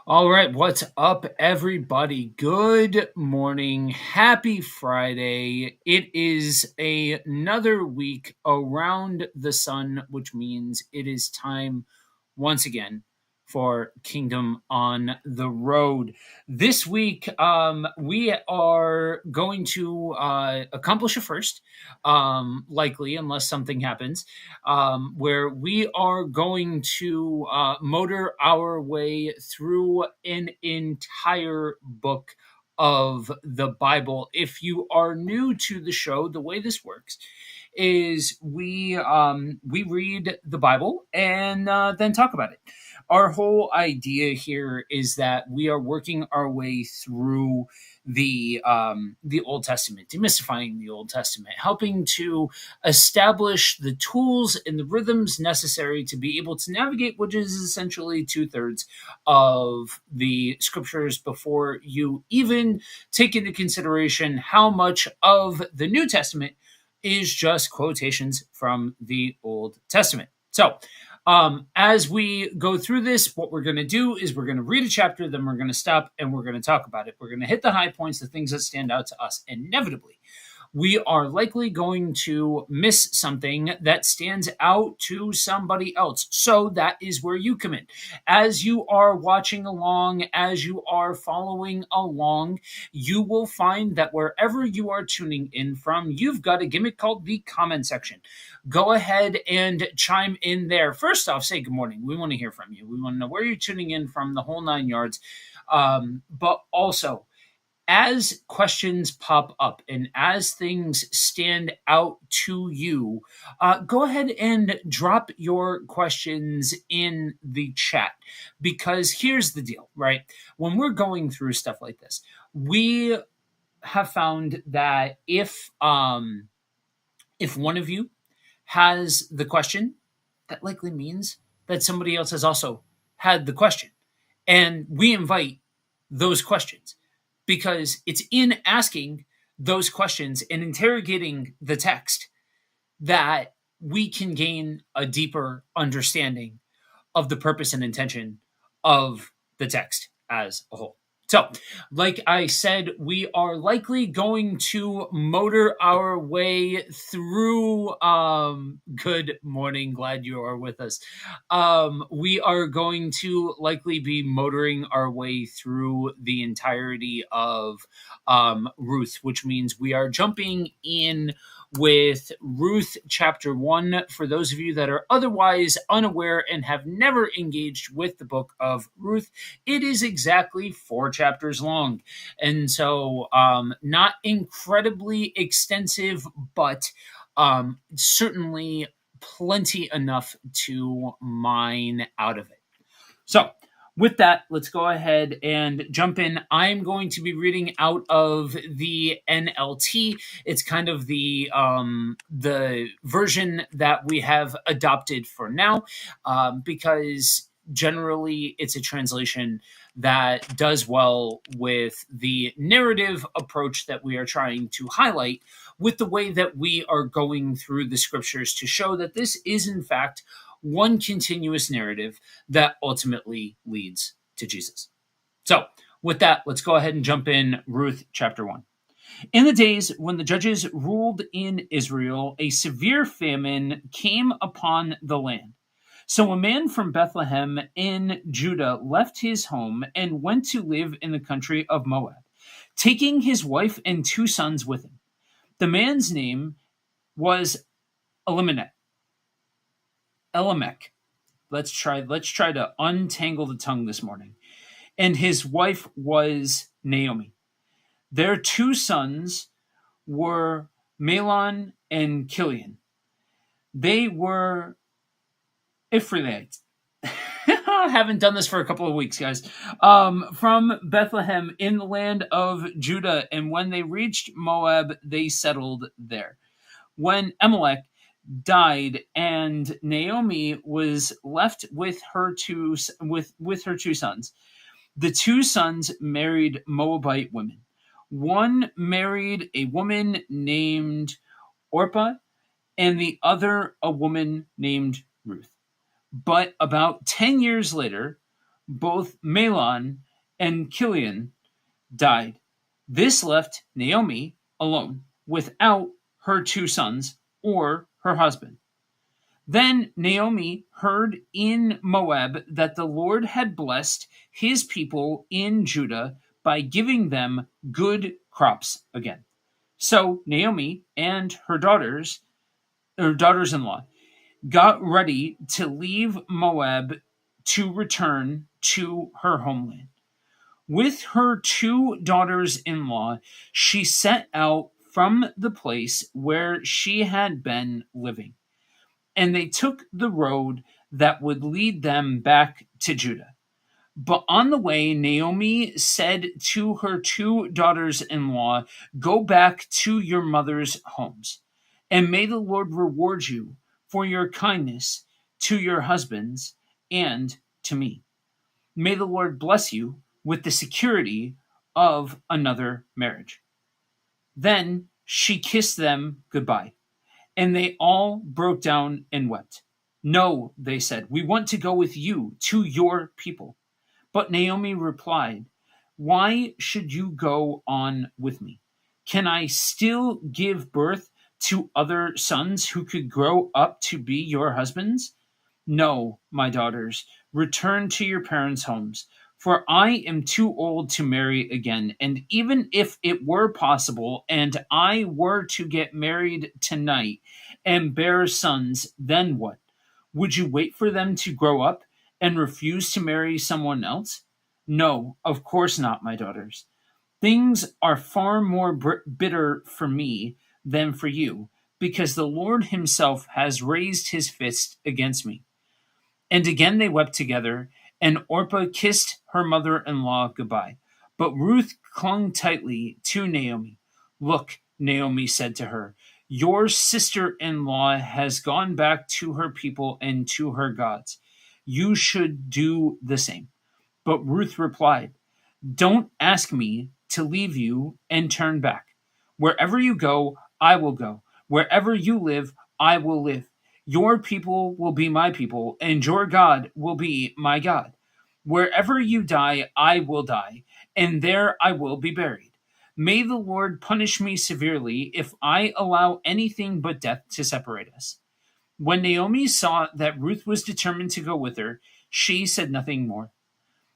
All right, what's up, everybody? Good morning. Happy Friday. It is another week around the sun, which means it is time once again for Kingdom on the Road. This week, we are going to accomplish a first, likely, unless something happens, where we are going to motor our way through an entire book of the Bible. If you are new to the show, the way this works is we read the Bible and then talk about it. Our whole idea here is that we are working our way through the Old Testament, demystifying the Old Testament, helping to establish the tools and the rhythms necessary to be able to navigate, which is essentially 2/3 of the scriptures before you even take into consideration how much of the New Testament is just quotations from the Old Testament. So, as we go through this, what we're going to do is we're going to read a chapter, then we're going to stop and we're going to talk about it. We're going to hit the high points, the things that stand out to us. Inevitably, we are likely going to miss something that stands out to somebody else. So that is where you come in. As you are watching along, as you are following along, you will find that wherever you are tuning in from, you've got a gimmick called the comment section. Go ahead and chime in there. First off, say good morning. We want to hear from you. We want to know where you're tuning in from, the whole 9 yards. But also, as questions pop up and as things stand out to you, go ahead and drop your questions in the chat. Because here's the deal, right? When we're going through stuff like this, we have found that if one of you has the question, that likely means that somebody else has also had the question. And we invite those questions because it's in asking those questions and interrogating the text that we can gain a deeper understanding of the purpose and intention of the text as a whole. So, like I said, we are likely going to motor our way through. Good morning, glad you are with us. We are going to likely be motoring our way through the entirety of Ruth, which means we are jumping in with Ruth chapter 1. For those of you that are otherwise unaware and have never engaged with the book of Ruth, it is exactly 4 chapters long. And so not incredibly extensive, but certainly plenty enough to mine out of it. So, with that, let's go ahead and jump in. I'm going to be reading out of the NLT. It's kind of the version that we have adopted for now, because generally it's a translation that does well with the narrative approach that we are trying to highlight with the way that we are going through the scriptures to show that this is in fact one continuous narrative that ultimately leads to Jesus. So, with that, let's go ahead and jump in Ruth chapter 1. In the days when the judges ruled in Israel, a severe famine came upon the land. So a man from Bethlehem in Judah left his home and went to live in the country of Moab, taking his wife and 2 sons with him. The man's name was Elimelech. Let's try to untangle the tongue this morning. And his wife was Naomi. Their 2 sons were Mahlon and Chilion. They were Ephraimites. I haven't done this for a couple of weeks, guys. From Bethlehem in the land of Judah. And when they reached Moab, they settled there. When Elimelech died and Naomi was left with her two sons. The 2 sons married Moabite women. One married a woman named Orpah and the other a woman named Ruth. But about 10 years later, both Mahlon and Chilion died. This left Naomi alone without her two sons or her husband. Then Naomi heard in Moab that the Lord had blessed his people in Judah by giving them good crops again. So Naomi and her daughters in law, got ready to leave Moab to return to her homeland. With her two daughters in law, she set out from the place where she had been living, and they took the road that would lead them back to Judah. But on the way, Naomi said to her two daughters in law, "Go back to your mother's homes, and may the Lord reward you for your kindness to your husbands and to me. May the Lord bless you with the security of another marriage." Then she kissed them goodbye, and they all broke down and wept. "No," they said, "we want to go with you to your people." But Naomi replied, "Why should you go on with me? Can I still give birth to other sons who could grow up to be your husbands? No, my daughters, return to your parents' homes, for I am too old to marry again. And even if it were possible and I were to get married tonight and bear sons, then what? Would you wait for them to grow up and refuse to marry someone else? No, of course not, my daughters. Things are far more bitter for me than for you, because the Lord himself has raised his fist against me." And again they wept together, and Orpah kissed her mother in law goodbye. But Ruth clung tightly to Naomi. "Look," Naomi said to her, "your sister in law has gone back to her people and to her gods. You should do the same." But Ruth replied, "Don't ask me to leave you and turn back. Wherever you go, I will go. Wherever you live, I will live. Your people will be my people, and your God will be my God. Wherever you die, I will die, and there I will be buried. May the Lord punish me severely if I allow anything but death to separate us." When Naomi saw that Ruth was determined to go with her, she said nothing more.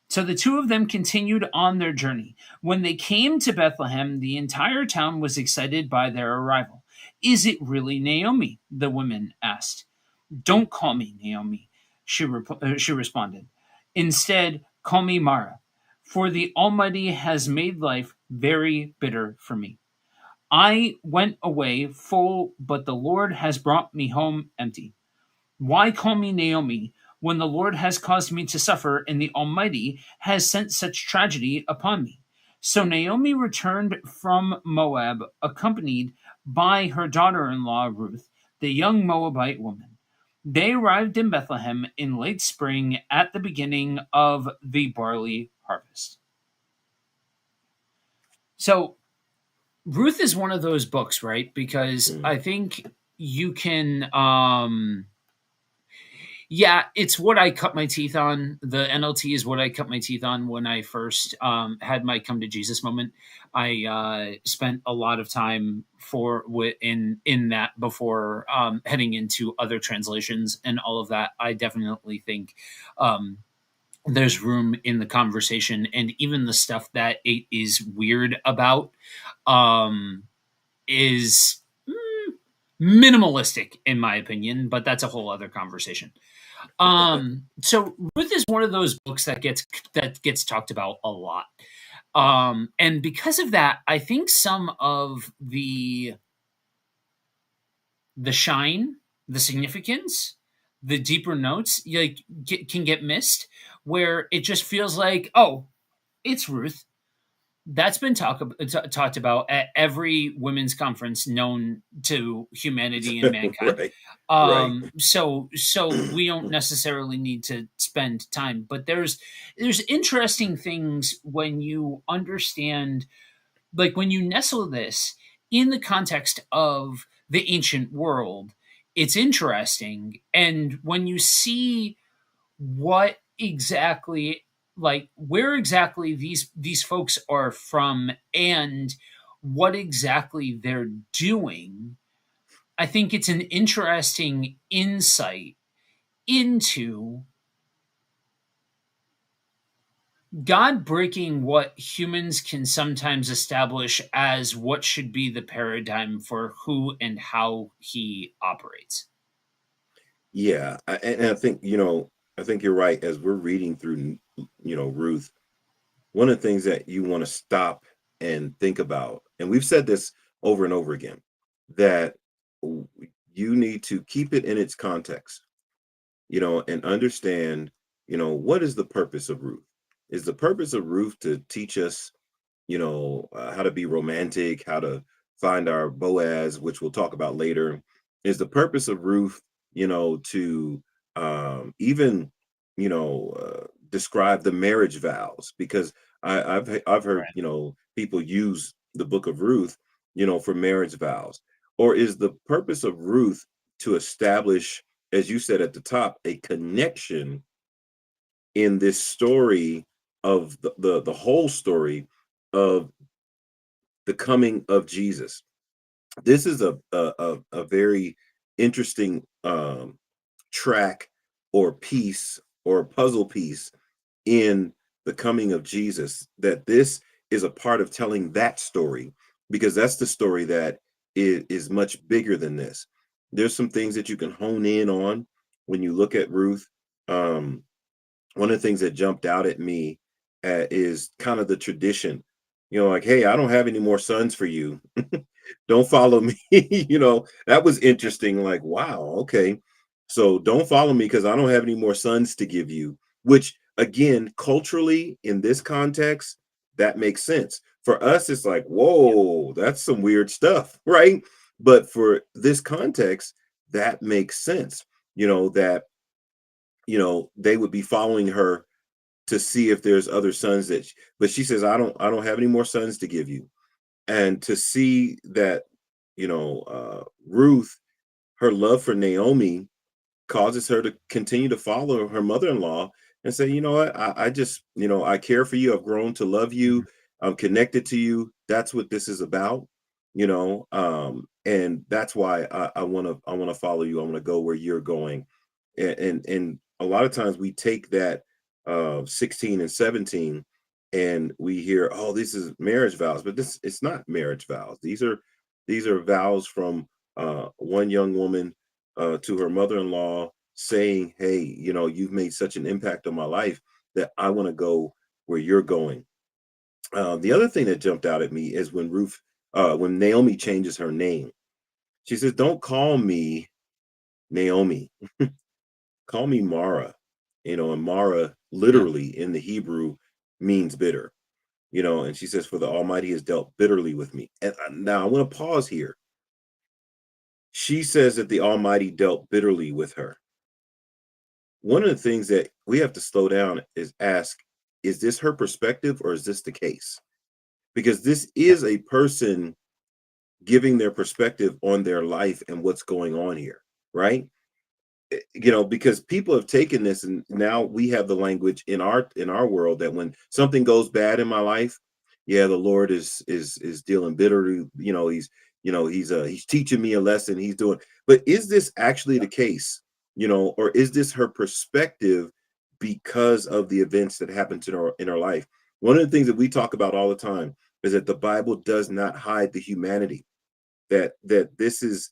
So the two of them continued on their journey. When they came to Bethlehem, the entire town was excited by their arrival. "Is it really Naomi?" the women asked. "Don't call me Naomi," she responded. "Instead, call me Mara, for the Almighty has made life very bitter for me. I went away full, but the Lord has brought me home empty. Why call me Naomi when the Lord has caused me to suffer and the Almighty has sent such tragedy upon me?" So Naomi returned from Moab, accompanied by her daughter in law Ruth, the young Moabite woman. They arrived in Bethlehem in late spring at the beginning of the barley harvest. So Ruth is one of those books, right? Because I think you can yeah, it's what I cut my teeth on. The NLT is what I cut my teeth on when I first had my come to Jesus moment. I spent a lot of time in that before heading into other translations and all of that. I definitely think there's room in the conversation, and even the stuff that it is weird about is minimalistic in my opinion, but that's a whole other conversation. So Ruth is one of those books that gets talked about a lot. And because of that, I think some of the shine, the significance, the deeper notes, can get missed, where it just feels like, oh, it's Ruth. That's been talked about at every women's conference known to humanity and mankind. Right. So we don't necessarily need to spend time, but there's interesting things when you understand, like when you nestle this in the context of the ancient world. It's interesting, and when you see what exactly like where exactly these folks are from and what exactly they're doing. I think it's an interesting insight into God breaking what humans can sometimes establish as what should be the paradigm for who and how he operates. Yeah, and I think I think you're right. As we're reading through, Ruth, one of the things that you want to stop and think about, and we've said this over and over again, that w- you need to keep it in its context, and understand, what is the purpose of Ruth? Is the purpose of Ruth to teach us, how to be romantic, how to find our Boaz, which we'll talk about later? Is the purpose of Ruth, to even, describe the marriage vows? Because I've heard, Right. people use the book of Ruth, for marriage vows. Or is the purpose of Ruth to establish, as you said at the top, a connection in this story of the whole story of the coming of Jesus? This is a very interesting track or piece or puzzle piece in the coming of Jesus, that this is a part of telling that story, because that's the story that is much bigger than this. There's some things that you can hone in on when you look at Ruth. Um, One of the things that jumped out at me is kind of the tradition, like, hey, I don't have any more sons for you. Don't follow me. That was interesting. Like, wow, okay. So don't follow me because I don't have any more sons to give you, which again, culturally in this context, that makes sense. For us, it's like, Yeah. whoa, that's some weird stuff, right? But for this context, that makes sense. That they would be following her to see if there's other sons but she says, I don't have any more sons to give you. And to see that, Ruth, her love for Naomi causes her to continue to follow her mother-in-law and say, you know what, I just, I care for you. I've grown to love you. Mhm. I'm connected to you. That's what this is about. And that's why I want to follow you. I want to go where you're going. And a lot of times we take that 16 and 17 and we hear, oh, this is marriage vows, but this it's not marriage vows. These are vows from one young woman to her mother-in-law, saying, hey, you've made such an impact on my life that I want to go where you're going. The other thing that jumped out at me is when Naomi changes her name. She says, don't call me Naomi, call me Mara. And Mara Yeah. literally in the Hebrew means bitter. And she says, for the Almighty has dealt bitterly with me. And now I want to pause here. She says that the Almighty dealt bitterly with her. One of the things that we have to slow down is ask, is this her perspective or is this the case? Because this Yeah. is a person giving their perspective on their life and what's going on here, right? Because people have taken this, and now we have the language in our world that when something goes bad in my life, yeah, the Lord is dealing bitterly. He's teaching me a lesson. He's doing. But is this actually the case? Or is this her perspective because of the events that happened in her life? One of the things that we talk about all the time is that the Bible does not hide the humanity. That this is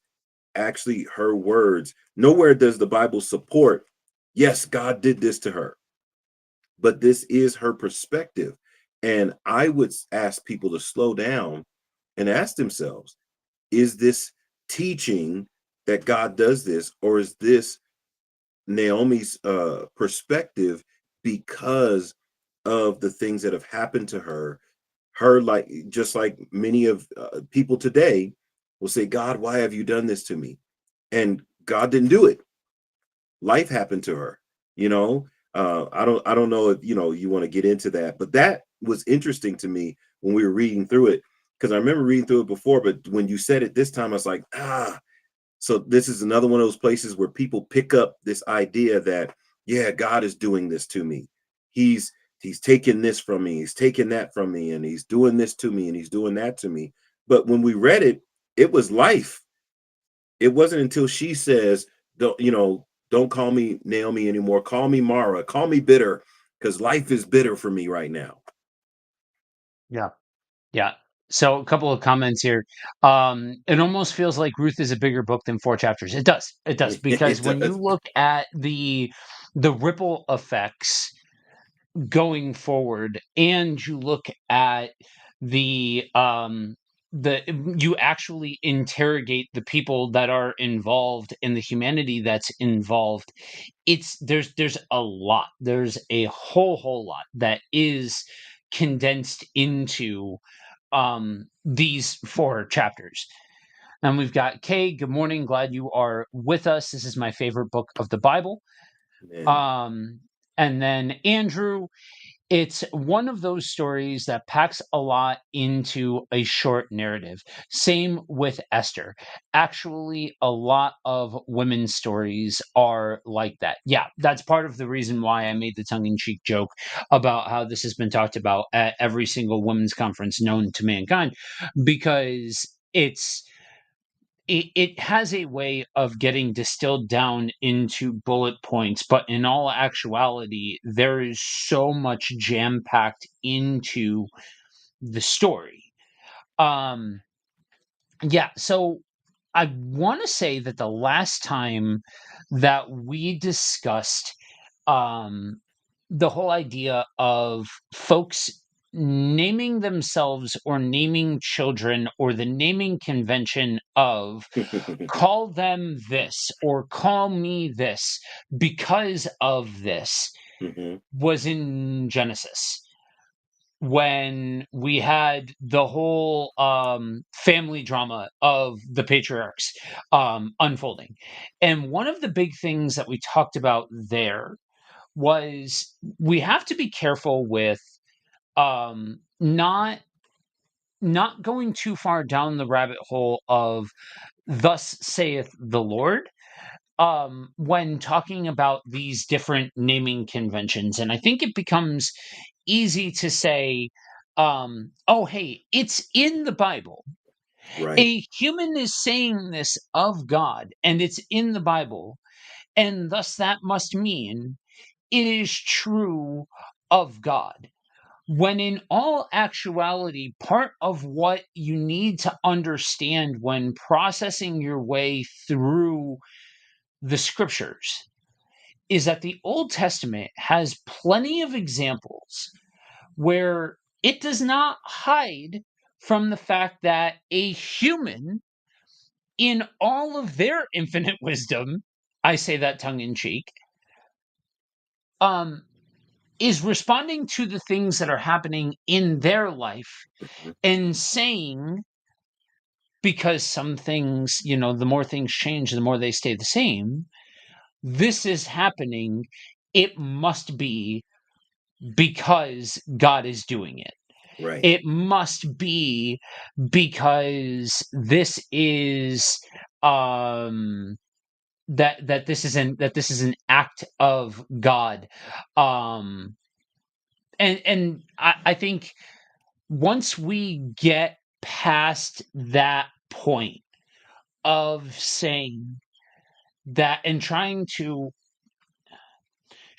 actually her words. Nowhere does the Bible support, yes, God did this to her, but this is her perspective. And I would ask people to slow down and ask themselves, is this teaching that God does this, or is this Naomi's perspective because of the things that have happened to her? Her, like, just like many of people today will say, God, why have you done this to me? And God didn't do it. Life happened to her. You know, I don't know if you want to get into that, but that was interesting to me when we were reading through it, because I remember reading through it before, but when you said it this time, I was like, ah. So this is another one of those places where people pick up this idea that, yeah, God is doing this to me. He's he's taking this from me, he's taking that from me, and he's doing this to me, and he's doing that to me. But when we read it, it was life. It wasn't until she says, "Don't don't call me Naomi anymore. Call me Mara. Call me bitter, because life is bitter for me right now." Yeah. Yeah. So a couple of comments here. It almost feels like Ruth is a bigger book than 4 chapters. It does. It does because It when you does. look at the ripple effects going forward, and you look at the you actually interrogate the people that are involved and the humanity that's involved, there's a lot. There's a whole lot that is condensed into these 4 chapters. And we've got Kay. Good morning. Glad you are with us. This is my favorite book of the Bible. Man. Um, and then Andrew, it's one of those stories that packs a lot into a short narrative. Same with Esther. Actually, a lot of women's stories are like that. Yeah, that's part of the reason why I made the tongue in cheek joke about how this has been talked about at every single women's conference known to mankind, because it has a way of getting distilled down into bullet points, but in all actuality, there is so much jam packed into the story. Um, yeah, so I want to say that the last time that we discussed um, the whole idea of folks naming themselves or naming children, or the naming convention of call them this or call me this because of this, Mhm. was in Genesis, when we had the whole family drama of the patriarchs unfolding. And one of the big things that we talked about there was we have to be careful with not going too far down the rabbit hole of thus saith the Lord when talking about these different naming conventions. And I think it becomes easy to say, oh, hey, it's in the Bible. Right. A human is saying this of God, and it's in the Bible. And thus that must mean it is true of God. When in all actuality, part of what you need to understand when processing your way through the scriptures is that the Old Testament has plenty of examples where it does not hide from the fact that a human, in all of their infinite wisdom, I say that tongue in cheek, um, is responding to the things that are happening in their life Mhm. and saying, because some things, the more things change, the more they stay the same, this is happening. It must be because God is doing it. Right. It must be because this is that this is an act of God. Um and I think once we get past that point of saying that and trying to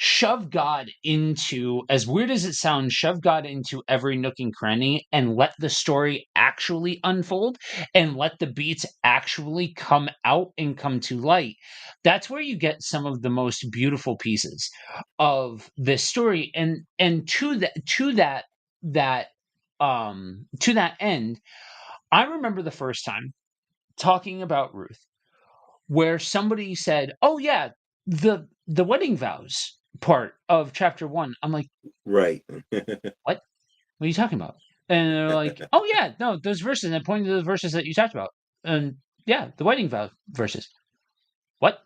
shove God into, as weird as it sounds, shove God into every nook and cranny and let the story actually unfold and let the beats actually come out and come to light. That's where you get some of the most beautiful pieces of this story. And to that end, I remember the first time talking about Ruth where somebody said, "Oh yeah, the wedding vows part of chapter 1." I'm like, Right. "What? What are you talking about?" And they're like, "Oh yeah, no, those verses." And I pointed to the verses that you talked about. And yeah, the wedding vow verses. What?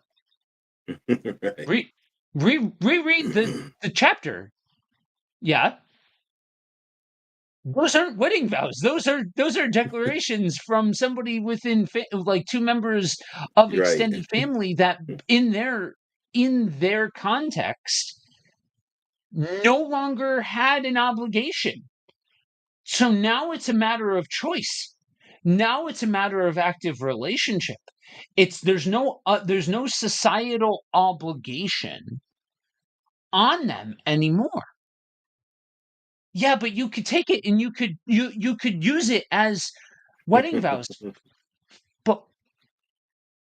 Right. Re reread the chapter. Yeah. Those aren't wedding vows. Those are declarations from somebody within like two members of Right. extended family that in their context no longer had an obligation. So now it's a matter of choice. Now it's a matter of active relationship. It's there's no societal obligation on them anymore. Yeah, but you could take it and you could use it as wedding vows, but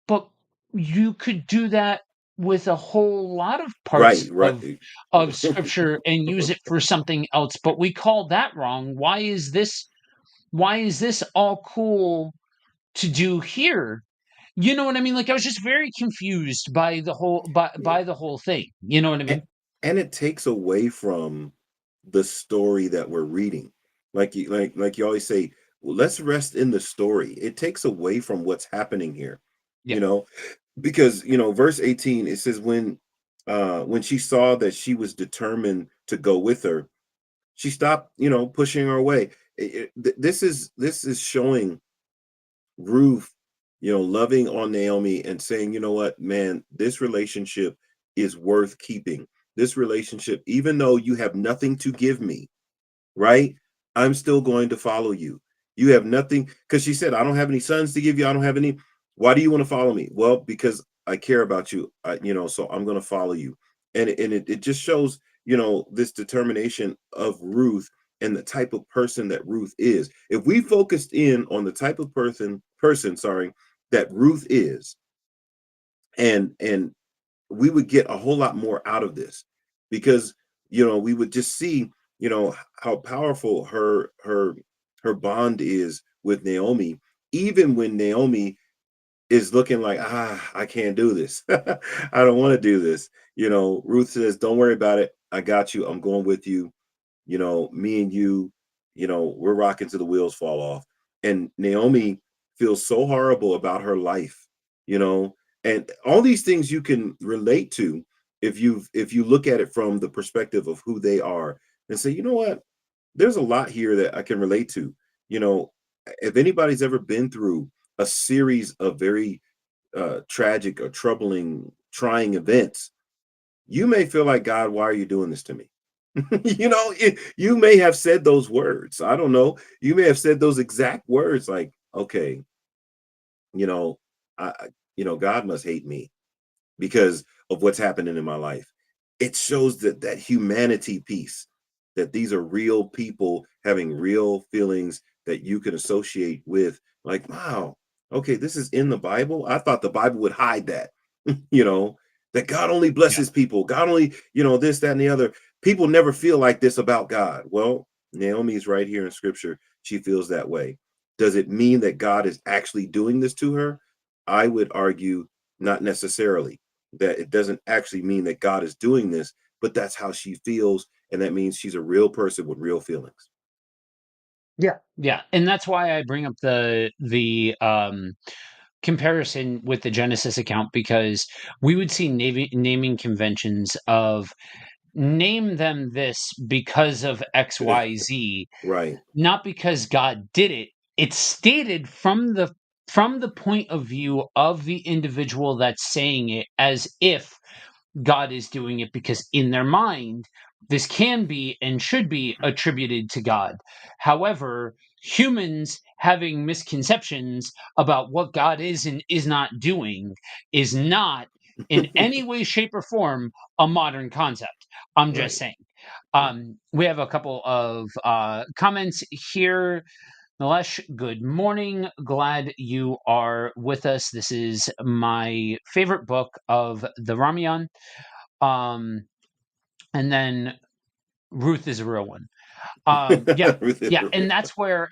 but you could do that with a whole lot of parts Right, right. of scripture and use it for something else, but we call that wrong. Why is this all cool to do here? You know what I mean? Like I was just very confused by Yeah. the whole thing. You know what I And, mean? and it takes away from the story that we're reading. Like you always say, well, let's rest in the story. It takes away from what's happening here, Yeah. you know, because verse 18, it says when she saw that she was determined to go with her, she stopped, pushing her away. This is showing Ruth, loving on Naomi and saying, you know what, man, this relationship is worth keeping. This relationship, even though you have nothing to give me, right? I'm still going to follow you. You have nothing, because she said, I don't have any sons to give you. I don't have any. Why do you want to follow me? Well, because I care about you, so I'm going to follow you. And it just shows, this determination of Ruth and the type of person that Ruth is. If we focused in on the type of sorry, that Ruth is, and we would get a whole lot more out of this, because we would just see how powerful her bond is with Naomi, even when Naomi is looking like, I can't do this. I don't want to do this. Ruth says, don't worry about it, I got you, I'm going with you. Me and you, we're rocking till the wheels fall off. And Naomi feels so horrible about her life, you know, and all these things you can relate to if you look at it from the perspective of who they are and say, you know what, there's a lot here that I can relate to. You know, if anybody's ever been through a series of very tragic or troubling, trying events, you may feel like, God, why are you doing this to me? You may have said those words. I don't know. You may have said those exact words, like, okay, you know, God must hate me because of what's happening in my life. It shows that humanity piece, that these are real people having real feelings that you can associate with. Like, wow, okay, this is in the Bible. I thought the Bible would hide that. you know, that God only Yeah. blesses people. God only, this, that, and the other. People never feel like this about God. Well, Naomi's right here in scripture. She feels that way. Does it mean that God is actually doing this to her? I would argue not necessarily. That it doesn't actually mean that God is doing this, but that's how she feels. And that means she's a real person with real feelings. Yeah. Yeah. And that's why I bring up the comparison with the Genesis account, because we would see naming conventions of name them this because of XYZ, Right. not because God did it. It's stated from the point of view of the individual that's saying it, as if God is doing it, because in their mind, this can be and should be attributed to God. However, humans having misconceptions about what God is and is not doing is not in any way, shape, or form a modern concept. I'm just Right. saying. Right. We have a couple of comments here. Nilesh, good morning. Glad you are with us. This is my favorite book of the Ramayana. Um, and then Ruth is a real one. Yeah, Ruth is yeah, real. and that's where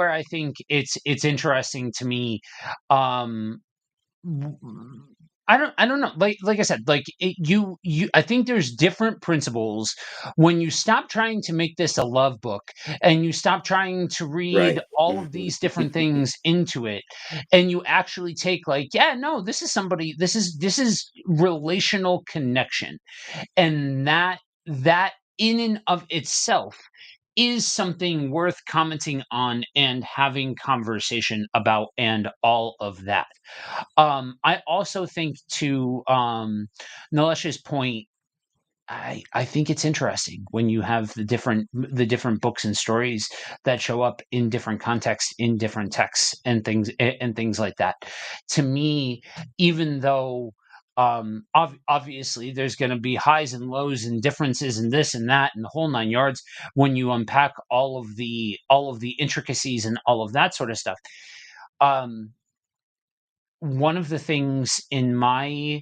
I think it's interesting to me. Um, w- I don't know. Like I said, I think there's different principles when you stop trying to make this a love book and you stop trying to read Right. all of these different things into it, and you actually take, like, yeah, no, this is somebody, this is relational connection, and that in and of itself is something worth commenting on and having conversation about, and all of that. I also think, to Nalesh's point, I think it's interesting when you have the different books and stories that show up in different contexts, in different texts, and things like that. To me, even though obviously there's going to be highs and lows and differences and this and that and the whole nine yards when you unpack all of the intricacies and all of that sort of stuff. Um, One of the things in my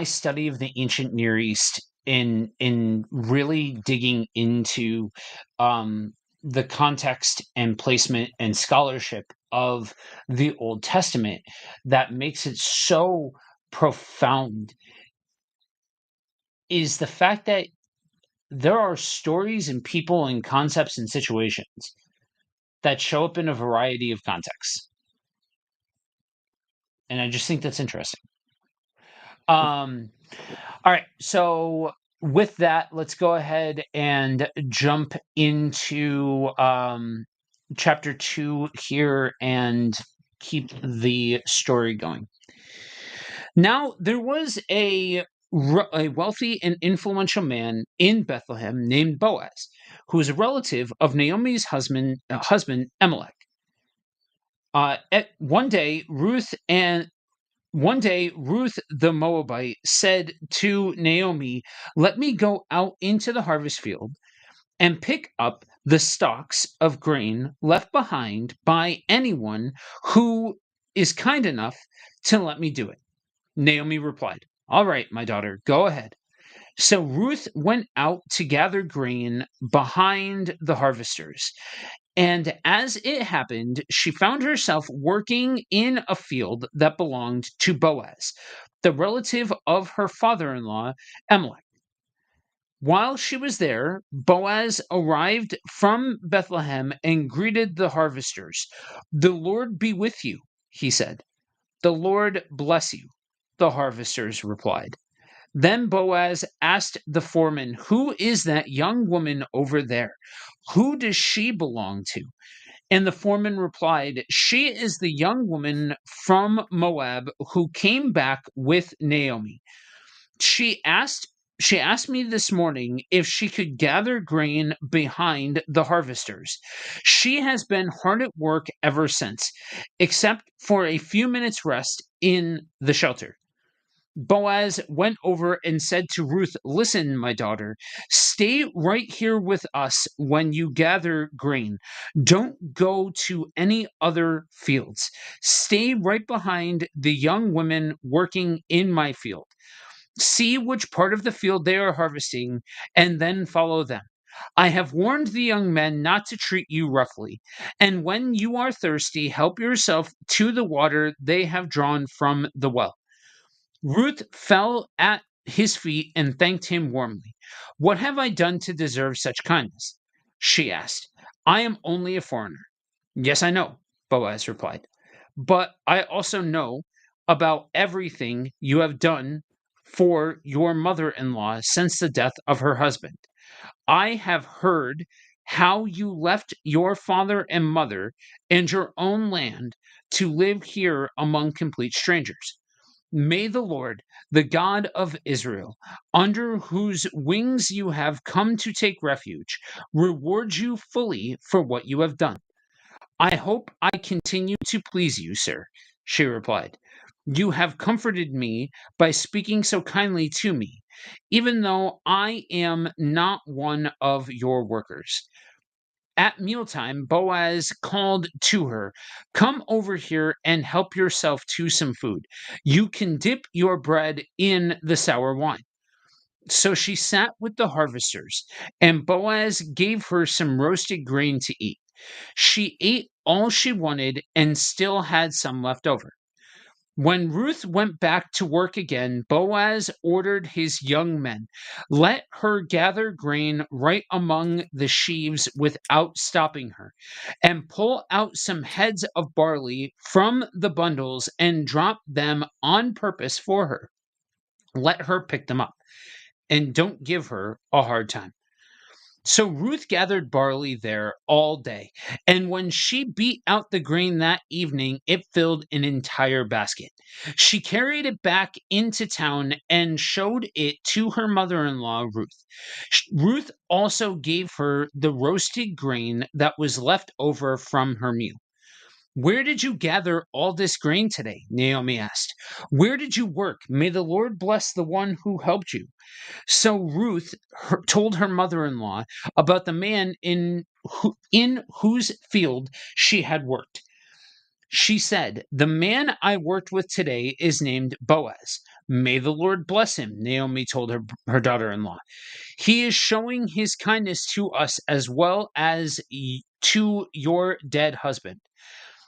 study of the ancient Near East, in really digging into the context and placement and scholarship of the Old Testament, that makes it so profound is the fact that there are stories and people and concepts and situations that show up in a variety of contexts. And I just think that's interesting. Um, All right. So with that, let's go ahead and jump into chapter 2 here and keep the story going. Now, there was a wealthy and influential man in Bethlehem named Boaz, who was a relative of Naomi's husband Elimelech. One day, Ruth the Moabite said to Naomi, "Let me go out into the harvest field and pick up the stalks of grain left behind by anyone who is kind enough to let me do it." Naomi replied, "All right, my daughter, go ahead." So Ruth went out to gather grain behind the harvesters. And as it happened, she found herself working in a field that belonged to Boaz, the relative of her father in law, Elimelech. While she was there, Boaz arrived from Bethlehem and greeted the harvesters. "The Lord be with you," he said. "The Lord bless you," the harvesters replied. Then Boaz asked the foreman, "Who is that young woman over there? Who does she belong to?" And the foreman replied, "She is the young woman from Moab who came back with Naomi. She asked she asked me this morning if she could gather grain behind the harvesters. She has been hard at work ever since, except for a few minutes rest in the shelter." Boaz went over and said to Ruth, "Listen, my daughter, stay right here with us when you gather grain. Don't go to any other fields. Stay right behind the young women working in my field. See which part of the field they are harvesting, and then follow them. I have warned the young men not to treat you roughly, and when you are thirsty, help yourself to the water they have drawn from the well." Ruth fell at his feet and thanked him warmly. "What have I done to deserve such kindness?" she asked. "I am only a foreigner." "Yes, I know," Boaz replied. "But I also know about everything you have done for your mother in law since the death of her husband. I have heard how you left your father and mother and your own land to live here among complete strangers. May the Lord, the God of Israel, under whose wings you have come to take refuge, reward you fully for what you have done." "I hope I continue to please you, sir," she replied. "You have comforted me by speaking so kindly to me, even though I am not one of your workers." At mealtime, Boaz called to her, "Come over here and help yourself to some food. You can dip your bread in the sour wine." So she sat with the harvesters, and Boaz gave her some roasted grain to eat. She ate all she wanted and still had some left over. When Ruth went back to work again, Boaz ordered his young men, "Let her gather grain right among the sheaves without stopping her, and pull out some heads of barley from the bundles and drop them on purpose for her. Let her pick them up, and don't give her a hard time." So Ruth gathered barley there all day, and when she beat out the grain that evening, it filled an entire basket. She carried it back into town and showed it to her mother in law, Ruth. Ruth also gave her the roasted grain that was left over from her meal. Where did you gather all this grain today? Naomi asked. Where did you work? May the Lord bless the one who helped you. So Ruth told her mother-in-law about the man in whose field she had worked. She said, "The man I worked with today is named Boaz. May the Lord bless him," Naomi told her daughter-in-law. "He is showing his kindness to us as well as to your dead husband.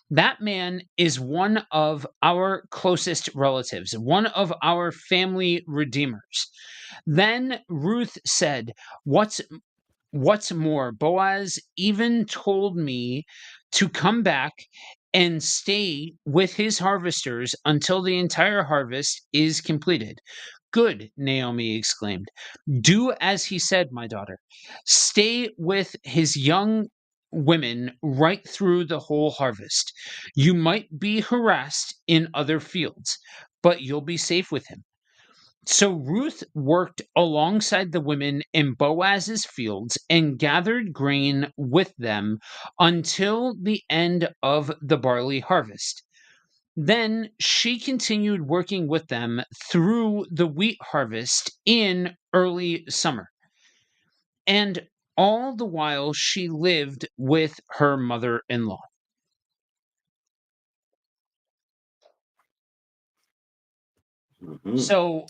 That man is one of our closest relatives, one of our family redeemers." Then Ruth said, What's more, Boaz even told me to come back and stay with his harvesters until the entire harvest is completed. Good, Naomi exclaimed. Do as he said, my daughter. Stay with his young women right through the whole harvest. You might be harassed in other fields, but you'll be safe with him. So Ruth worked alongside the women in Boaz's fields and gathered grain with them until the end of the barley harvest. Then she continued working with them through the wheat harvest in early summer. And all the while she lived with her mother in law. Mhm. So,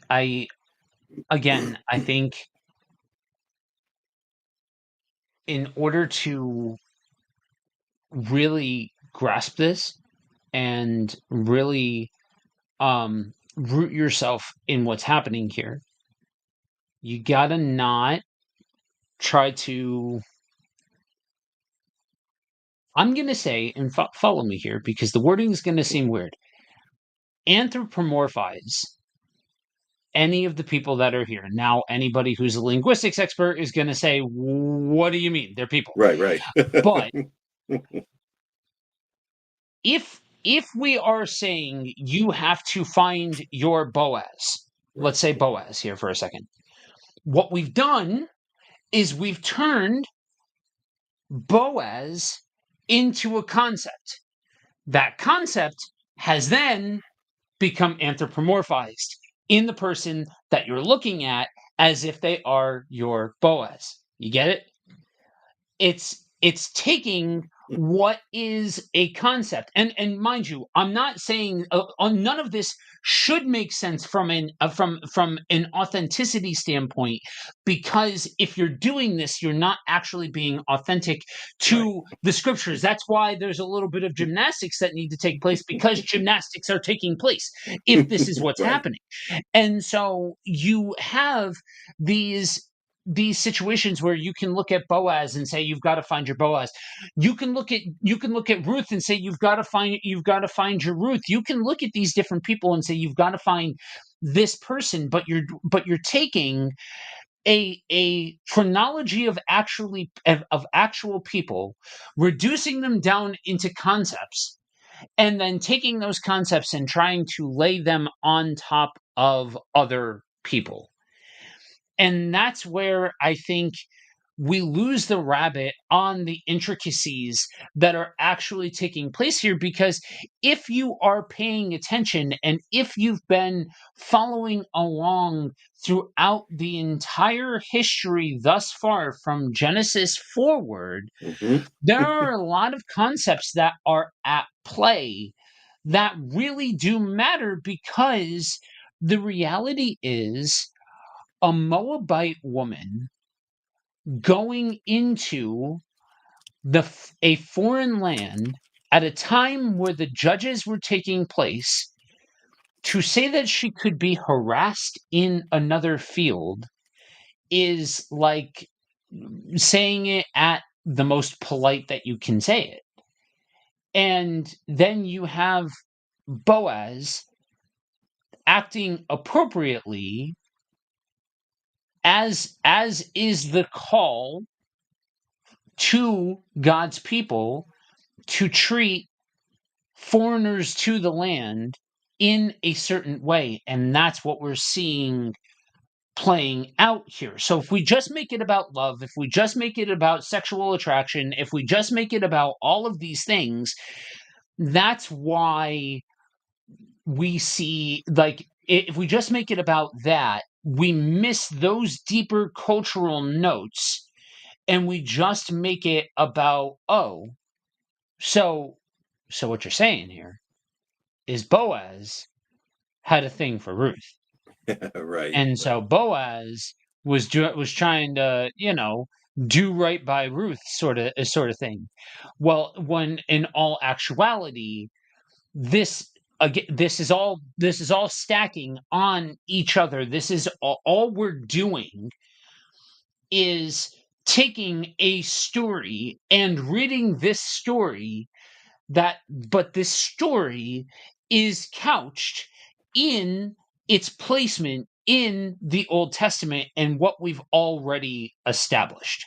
I again, I think in order to really grasp this and really root yourself in what's happening here, you gotta not try to. I'm gonna say, and follow me here because the wording is gonna seem weird. Anthropomorphize any of the people that are here. Now, anybody who's a linguistics expert is gonna say, "What do you mean? They're people." Right, right. But if we are saying you have to find your Boaz, let's Right. say Boaz here for a second. What we've done is we've turned Boaz into a concept. That concept has then become anthropomorphized in the person that you're looking at as if they are your Boaz. You get it? It's taking what is a concept, and mind you, I'm not saying none of this should make sense from an authenticity standpoint, because if you're doing this you're not actually being authentic Right. to the scriptures. That's why there's a little bit of gymnastics that need to take place, because gymnastics are taking place if this is what's Right. happening. And so you have these situations where you can look at Boaz and say you've got to find your Boaz. You can look at Ruth and say you've got to find your Ruth. You can look at these different people and say you've got to find this person, but you're taking a chronology of actual people, reducing them down into concepts, and then taking those concepts and trying to lay them on top of other people. And that's where I think we lose the rabbit on the intricacies that are actually taking place here. Because if you are paying attention and if you've been following along throughout the entire history thus far from Genesis forward, Mhm. there are a lot of concepts that are at play that really do matter, because the reality is a Moabite woman going into a foreign land at a time where the judges were taking place, to say that she could be harassed in another field is like saying it at the most polite that you can say it. And then you have Boaz acting appropriately as is the call to God's people to treat foreigners to the land in a certain way. And that's what we're seeing playing out here. So if we just make it about love, if we just make it about sexual attraction, if we just make it about all of these things, that's why we see, like, if we just make it about that, we miss those deeper cultural notes, and we just make it about, oh, so what you're saying here is Boaz had a thing for Ruth. Right, And so right. Boaz was trying to, do right by Ruth, sort of thing. Well, when in all actuality, this again, this is all stacking on each other. This is all we're doing is taking a story and reading this story, but this story is couched in its placement in the Old Testament and what we've already established.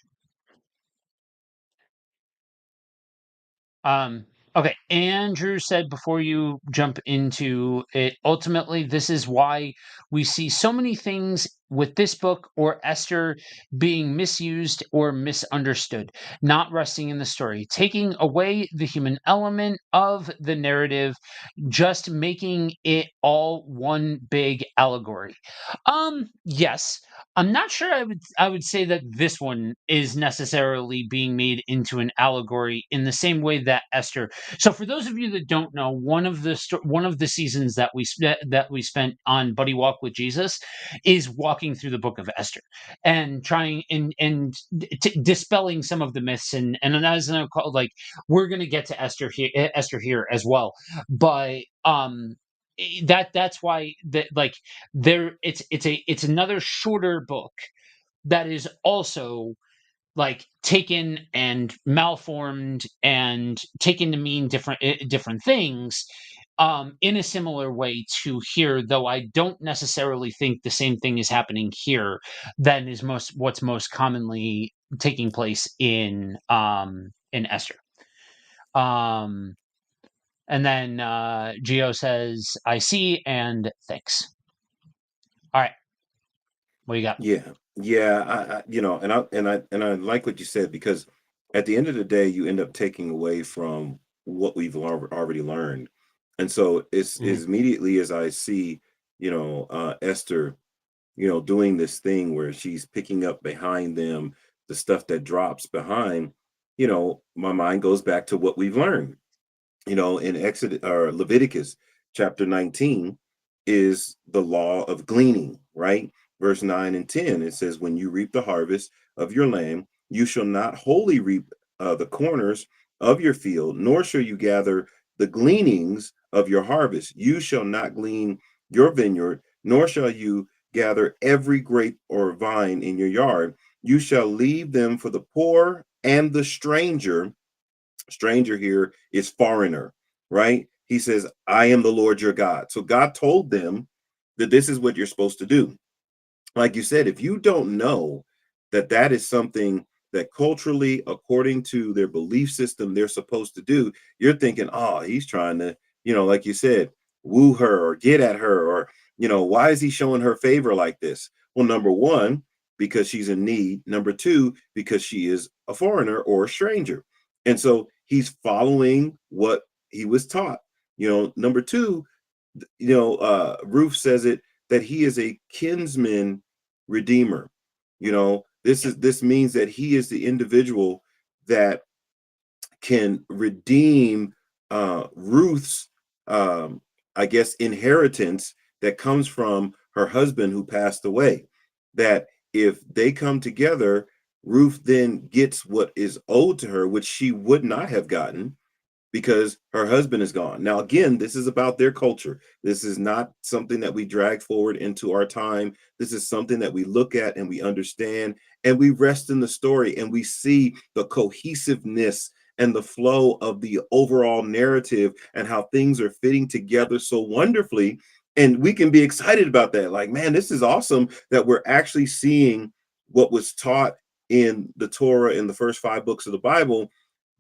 Okay, Andrew said before you jump into it, ultimately, this is why we see so many things with this book or Esther being misused or misunderstood, not resting in the story, taking away the human element of the narrative, just making it all one big allegory. Yes. I'm not sure I would say that this one is necessarily being made into an allegory in the same way that Esther. So for those of you that don't know, one of the seasons that we spent on Buddy Walk with Jesus is walking through the book of Esther and trying and dispelling some of the myths, and as I call, like, we're going to get to Esther here as well. But that's why that, like, there it's another shorter book that is also, like, taken and malformed and taken to mean different things, in a similar way to here, though I don't necessarily think the same thing is happening here than is what's most commonly taking place in Esther. um and then Geo says, I see, and thanks. All right, what do you got? Yeah, yeah. And I like what you said, because at the end of the day, you end up taking away from what we've already learned, and so it's Mhm. as immediately as I see, Esther, doing this thing where she's picking up behind them the stuff that drops behind. My mind goes back to what we've learned, in Exodus or Leviticus chapter 19 is the law of gleaning, right? Verse 9 and 10, it says, when you reap the harvest of your land, you shall not wholly reap the corners of your field, nor shall you gather the gleanings of your harvest. You shall not glean your vineyard, nor shall you gather every grape or vine in your yard. You shall leave them for the poor and the stranger. Stranger here is foreigner, right? He says, I am the Lord your God. So God told them that this is what you're supposed to do. Like you said, if you don't know that that is something that culturally, according to their belief system, they're supposed to do, you're thinking, oh, he's trying to, like you said, woo her or get at her, or, why is he showing her favor like this? Well, number one, because she's in need. Number two, because she is a foreigner or a stranger. And so he's following what he was taught. Number two, Ruth says it, that he is a kinsman redeemer. This means that he is the individual that can redeem Ruth's, I guess, inheritance that comes from her husband who passed away. That if they come together, Ruth then gets what is owed to her, which she would not have gotten because her husband is gone. Now, again, this is about their culture. This is not something that we drag forward into our time. This is something that we look at and we understand, and we rest in the story, and we see the cohesiveness and the flow of the overall narrative and how things are fitting together so wonderfully And we can be excited about that. Like, man, this is awesome that we're actually seeing what was taught in the Torah in the first 5 books of the Bible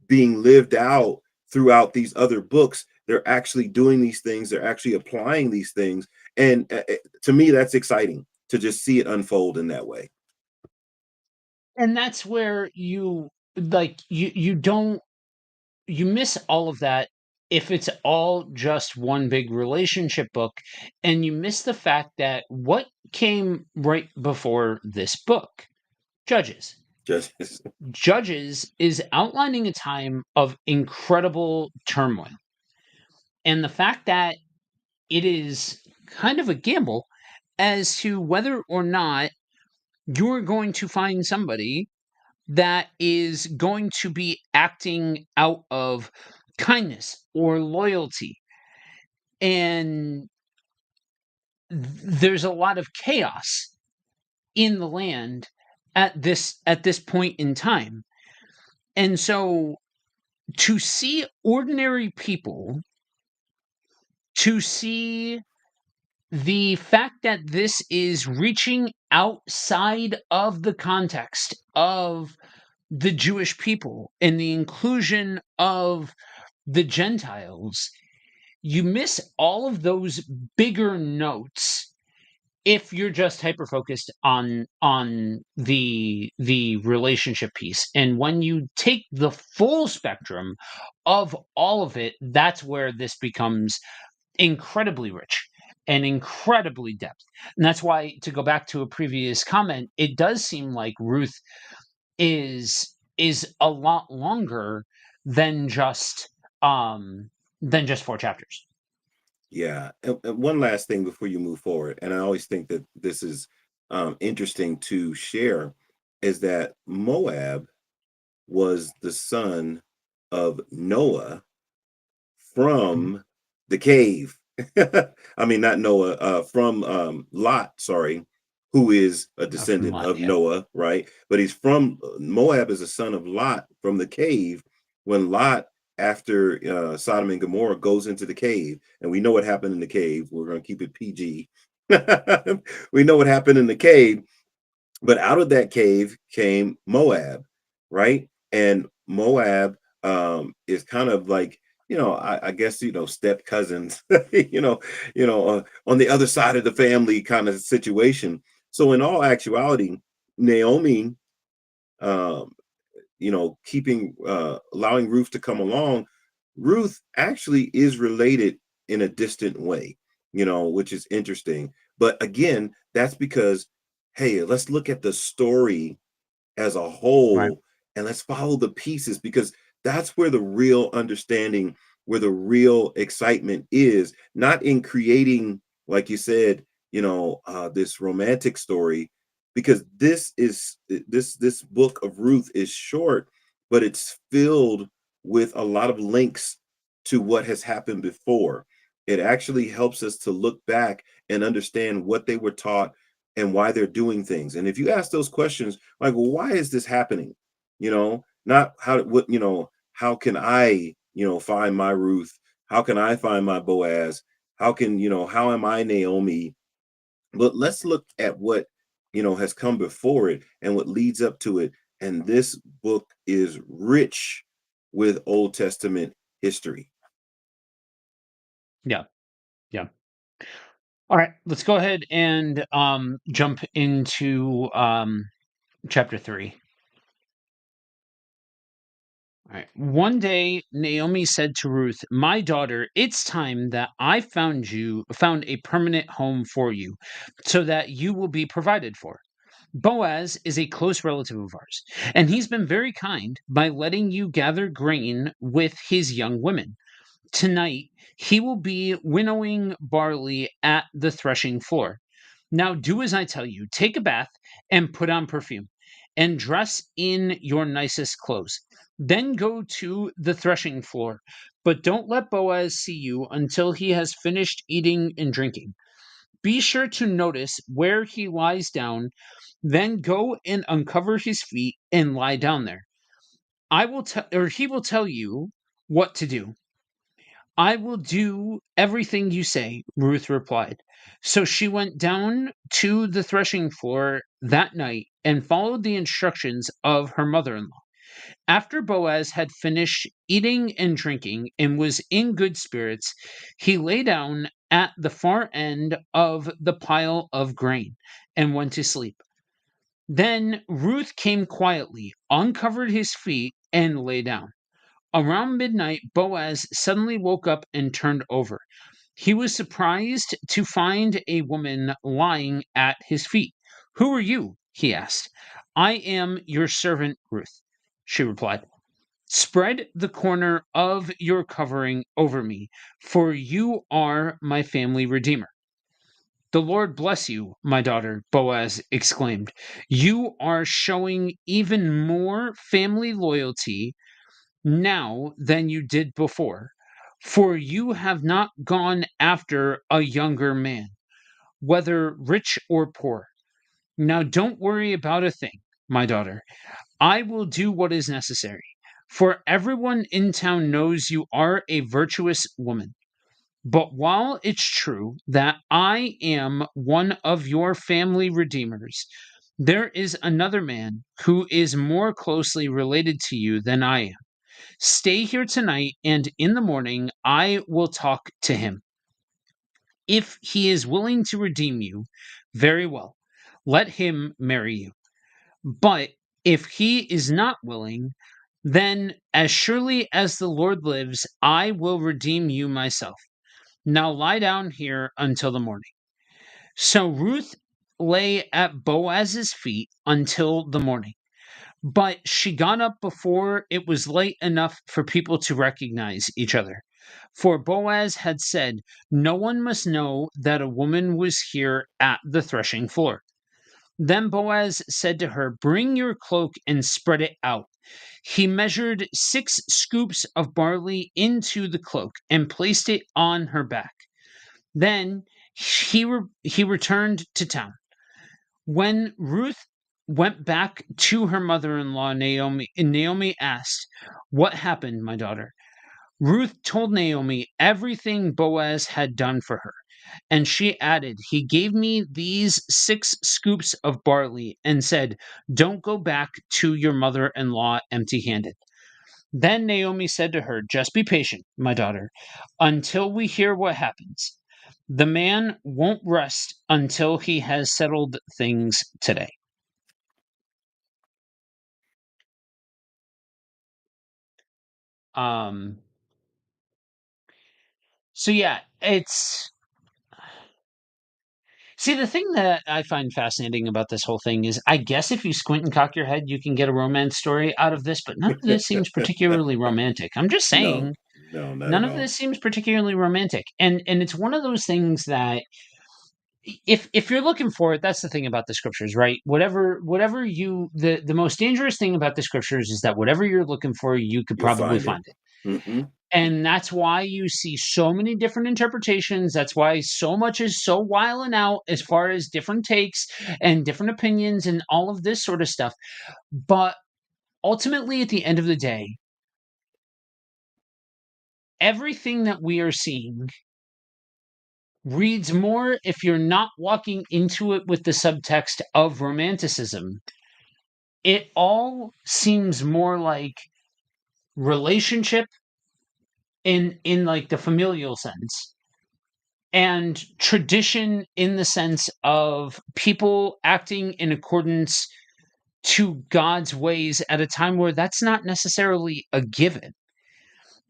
being lived out throughout these other books. They're actually doing these things, they're actually applying these things. And to me, that's exciting to just see it unfold in that way. And that's where you don't you miss all of that if it's all just one big relationship book, and you miss the fact that what came right before this book, Judges. Just Judges is outlining a time of incredible turmoil. And the fact that it is kind of a gamble as to whether or not you're going to find somebody that is going to be acting out of kindness or loyalty. And there's a lot of chaos in the land at this point in time. And so to see ordinary people, to see the fact that this is reaching outside of the context of the Jewish people and the inclusion of the Gentiles, you miss all of those bigger notes if you're just hyper focused on the relationship piece. And when you take the full spectrum of all of it, that's where this becomes incredibly rich and incredibly depth. And that's why, to go back to a previous comment, it does seem like Ruth is a lot longer than just than just 4 chapters. yeah. And one last thing before you move forward, and I always think that this is interesting to share, is that Moab was the son of Noah Mhm. from the cave. I mean, not Noah, from Lot, sorry, who is a From descendant Lot, of yeah. Noah, right? But he's from Moab is a son of Lot from the cave. When Lot, after Sodom and Gomorrah, goes into the cave, and we know what happened in the cave. We're going to keep it PG. We know what happened in the cave, but out of that cave came Moab, right? And Moab is kind of like, I guess, step cousins, on the other side of the family kind of situation. So in all actuality, Naomi, um, keeping allowing Ruth to come along, Ruth actually is related in a distant way, which is interesting. But again, that's because, hey, let's look at the story as a Right. whole and let's follow the pieces, because that's where the real understanding, where the real excitement is, not in creating, like you said, this romantic story, because this book of Ruth is short, but it's filled with a lot of links to what has happened before. It actually helps us to look back and understand what they were taught and why they're doing things. And if you ask those questions, like, well, why is this happening? Not how can I, find my Ruth? How can I find my Boaz? How am I Naomi? But let's look at what, has come before it and what leads up to it. And this book is rich with Old Testament history. Yeah. Yeah. All right. Let's go ahead and jump into chapter 3. All right. One day, Naomi said to Ruth, "My daughter, it's time that I found a permanent home for you, so that you will be provided for. Boaz is a close relative of ours, and he's been very kind by letting you gather grain with his young women. Tonight, he will be winnowing barley at the threshing floor. Now do as I tell you. Take a bath and put on perfume, and dress in your nicest clothes. Then go to the threshing floor. But don't let Boaz see you until he has finished eating and drinking. Be sure to notice where he lies down, then go and uncover his feet and lie down there. I will tell or he will tell you what to do. I will do everything you say, Ruth replied. So she went down to the threshing floor that night and followed the instructions of her mother in law. After Boaz had finished eating and drinking and was in good spirits, he lay down at the far end of the pile of grain and went to sleep. Then Ruth came quietly, uncovered his feet, and lay down. Around midnight, Boaz suddenly woke up and turned over. He was surprised to find a woman lying at his feet. "Who are you?" he asked. "I am your servant Ruth," she replied. "Spread the corner of your covering over me, for you are my family redeemer." "The Lord bless you, my daughter," Boaz exclaimed. "You are showing even more family loyalty now than you did before, for you have not gone after a younger man, whether rich or poor. Now don't worry about a thing, my daughter. I will do what is necessary, for everyone in town knows you are a virtuous woman. But while it's true that I am one of your family redeemers, there is another man who is more closely related to you than I am. Stay here tonight, and in the morning I will talk to him. If he is willing to redeem you, very well. Let him marry you. But if he is not willing, then as surely as the Lord lives, I will redeem you myself. Now lie down here until the morning." So Ruth lay at Boaz's feet until the morning. But she got up before it was late enough for people to recognize each other. For Boaz had said, "No one must know that a woman was here at the threshing floor." Then Boaz said to her, "Bring your cloak and spread it out." He measured 6 scoops of barley into the cloak and placed it on her back. Then he returned to town. When Ruth went back to her mother-in-law Naomi asked, "What happened, my daughter?" Ruth told Naomi everything Boaz had done for her, and she added, "He gave me these 6 scoops of barley and said, 'Don't go back to your mother-in-law empty-handed.'" Then Naomi said to her, "Just be patient, my daughter, until we hear what happens. The man won't rest until he has settled things today." Um, so yeah, it's see the thing that I find fascinating about this whole thing is I guess if you squint and cock your head, you can get a romance story out of this, but none of this seems particularly romantic. I'm just No, saying, no, not none at of all. this seems particularly romantic. And it's one of those things that if you're looking for it, that's the thing about the scriptures, right? Whatever you the most dangerous thing about the scriptures is that whatever you're looking for, you could You'll probably find it. find it. Hmm. And that's why you see so many different interpretations. That's why so much is so wild out as far as different takes and different opinions and all of this sort of stuff. But ultimately, at the end of the day, everything that we are seeing reads more if you're not walking into it with the subtext of romanticism. It all seems more like relationship in like the familial sense and tradition in the sense of people acting in accordance to God's ways at a time where that's not necessarily a given.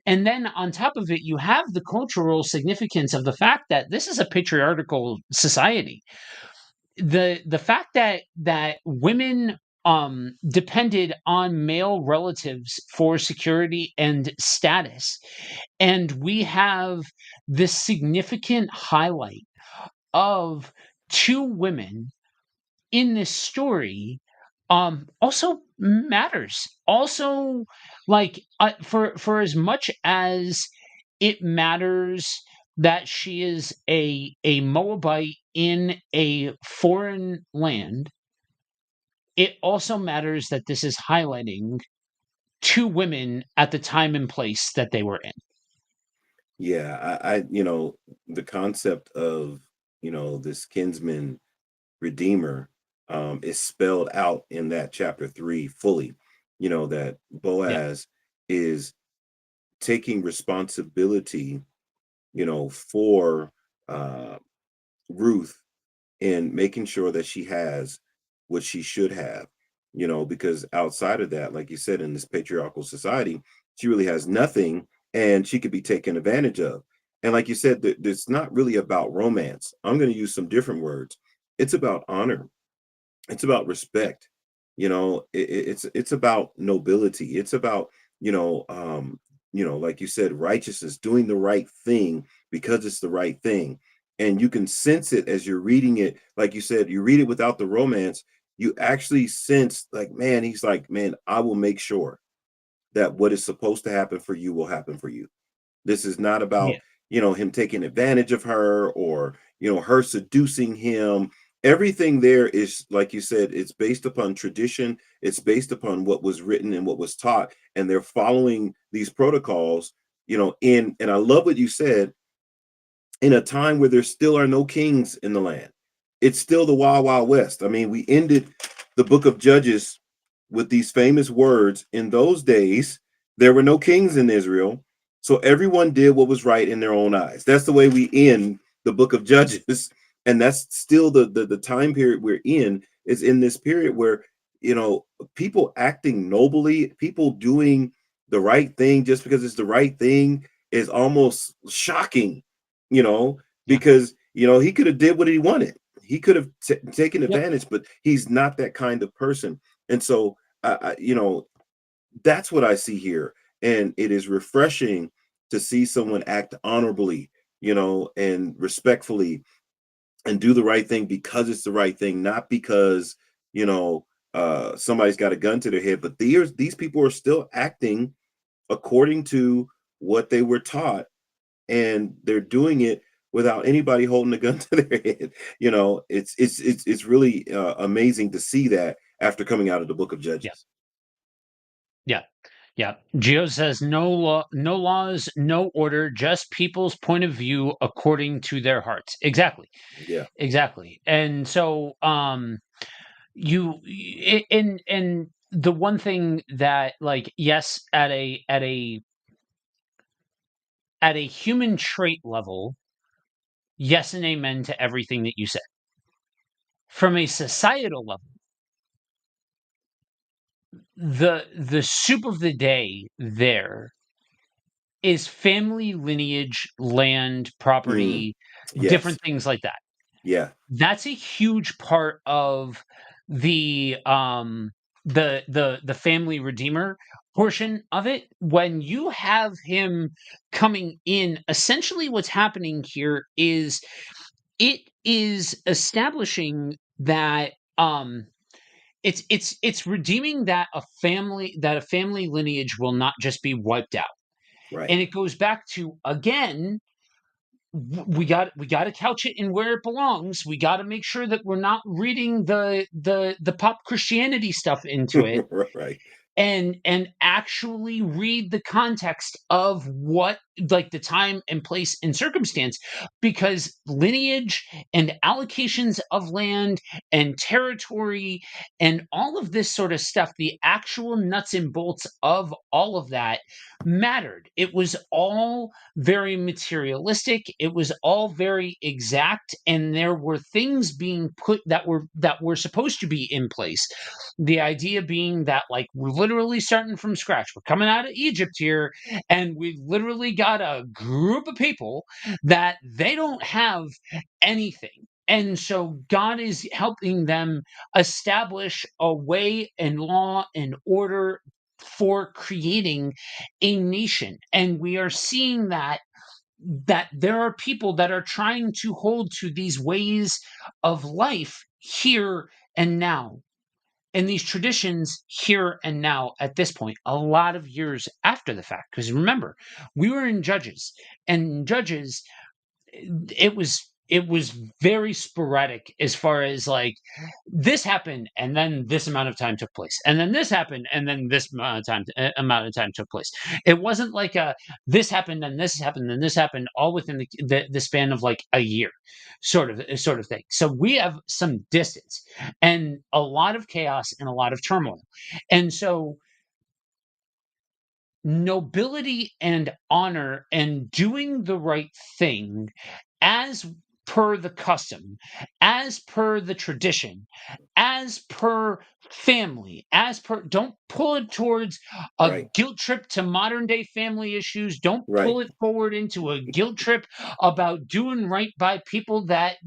And then on top of it, you have the cultural significance of the fact that this is a patriarchal society. The fact that women depended on male relatives for security and status, and we have this significant highlight of 2 women in this story also matters. Also, like for as much as it matters that she is a Moabite in a foreign land, it also matters that this is highlighting 2 women at the time and place that they were in. Yeah, I the concept of, this kinsman redeemer, is spelled out in that chapter 3 fully. That Yeah, Boaz is taking responsibility, for uh, Ruth, and making sure that she has what she should have, because outside of that, like you said, in this patriarchal society, she really has nothing, and she could be taken advantage of. And like you said, it's not really about romance. I'm going to use some different words. It's about honor. It's about yep, respect. It's about nobility. It's about, like you said, righteousness, doing the right thing because it's the right thing. And you can sense it as you're reading it. Like you said, you read it without the romance. You actually sense, like, man, he's like, man, I will make sure that what is supposed to happen for you will happen for you. This is not yeah, about, him taking advantage of her, or, her seducing him. Everything there is, like you said, it's based upon tradition. It's based upon what was written and what was taught. And they're following these protocols, and I love what you said, in a time where there still are no kings in the land. It's still the wild, wild west. I mean, we ended the book of Judges with these famous words: in those days, there were no kings in Israel, so everyone did what was right in their own eyes. That's the way we end the book of Judges. And that's still the time period we're in, is in this period where, people acting nobly, people doing the right thing just because it's the right thing, is almost shocking, you know, yeah, because he could have did what he wanted. He could have taken yep, advantage, but he's not that kind of person. And so, that's what I see here, and it is refreshing to see someone act honorably, and respectfully, and do the right thing because it's the right thing, not because you know somebody's got a gun to their head. But these people are still acting according to what they were taught, and they're doing it without anybody holding a gun to their head. It's really amazing to see that after coming out of the book of yeah, Judges. yeah. Yeah. Geo says no law, no laws, no order, just people's point of view according to their hearts. Exactly. Yeah. Exactly. And so and the one thing that, like, yes, at a human trait level, yes and amen to everything that you said. From a societal level, the soup of the day there is family lineage, land, Mm, property, yes. different things like that. Yeah. That's a huge part of the um the family redeemer portion of it. When you have him coming in, essentially what's happening here is it is establishing that it's redeeming that a family lineage will not just be wiped out. Right. And it goes back to, again, we got to couch it in where it belongs. We got to make sure that we're not reading the pop Christianity stuff into it, Right. and actually read the context of what, like, the time and place and circumstance, because lineage and allocations of land and territory and all of this sort of stuff, the actual nuts and bolts of all of that, mattered. It was all very materialistic, it was all very exact, and there were things being put that were supposed to be in place. The idea being that, like, we're literally starting from scratch. We're coming out of Egypt here, and we've literally got a group of people that they don't have anything. And so God is helping them establish a way and law and order for creating a nation. And we are seeing that there are people that are trying to hold to these ways of life here and now, and these traditions here and now, at this point, a lot of years after the fact. Because remember, we were in Judges, and Judges, it was it was very sporadic as far as like this happened and then this amount of time took place and then this happened and then this amount of time took place. It wasn't like a this happened and this happened and this happened all within the span of like a year sort of thing. So we have some distance and a lot of chaos and a lot of turmoil. And so nobility and honor and doing the right thing as per the custom, as per the tradition, as per family, as per don't pull it towards a Right. guilt trip to modern day family issues. Don't Right. pull it forward into a guilt trip about doing right by people that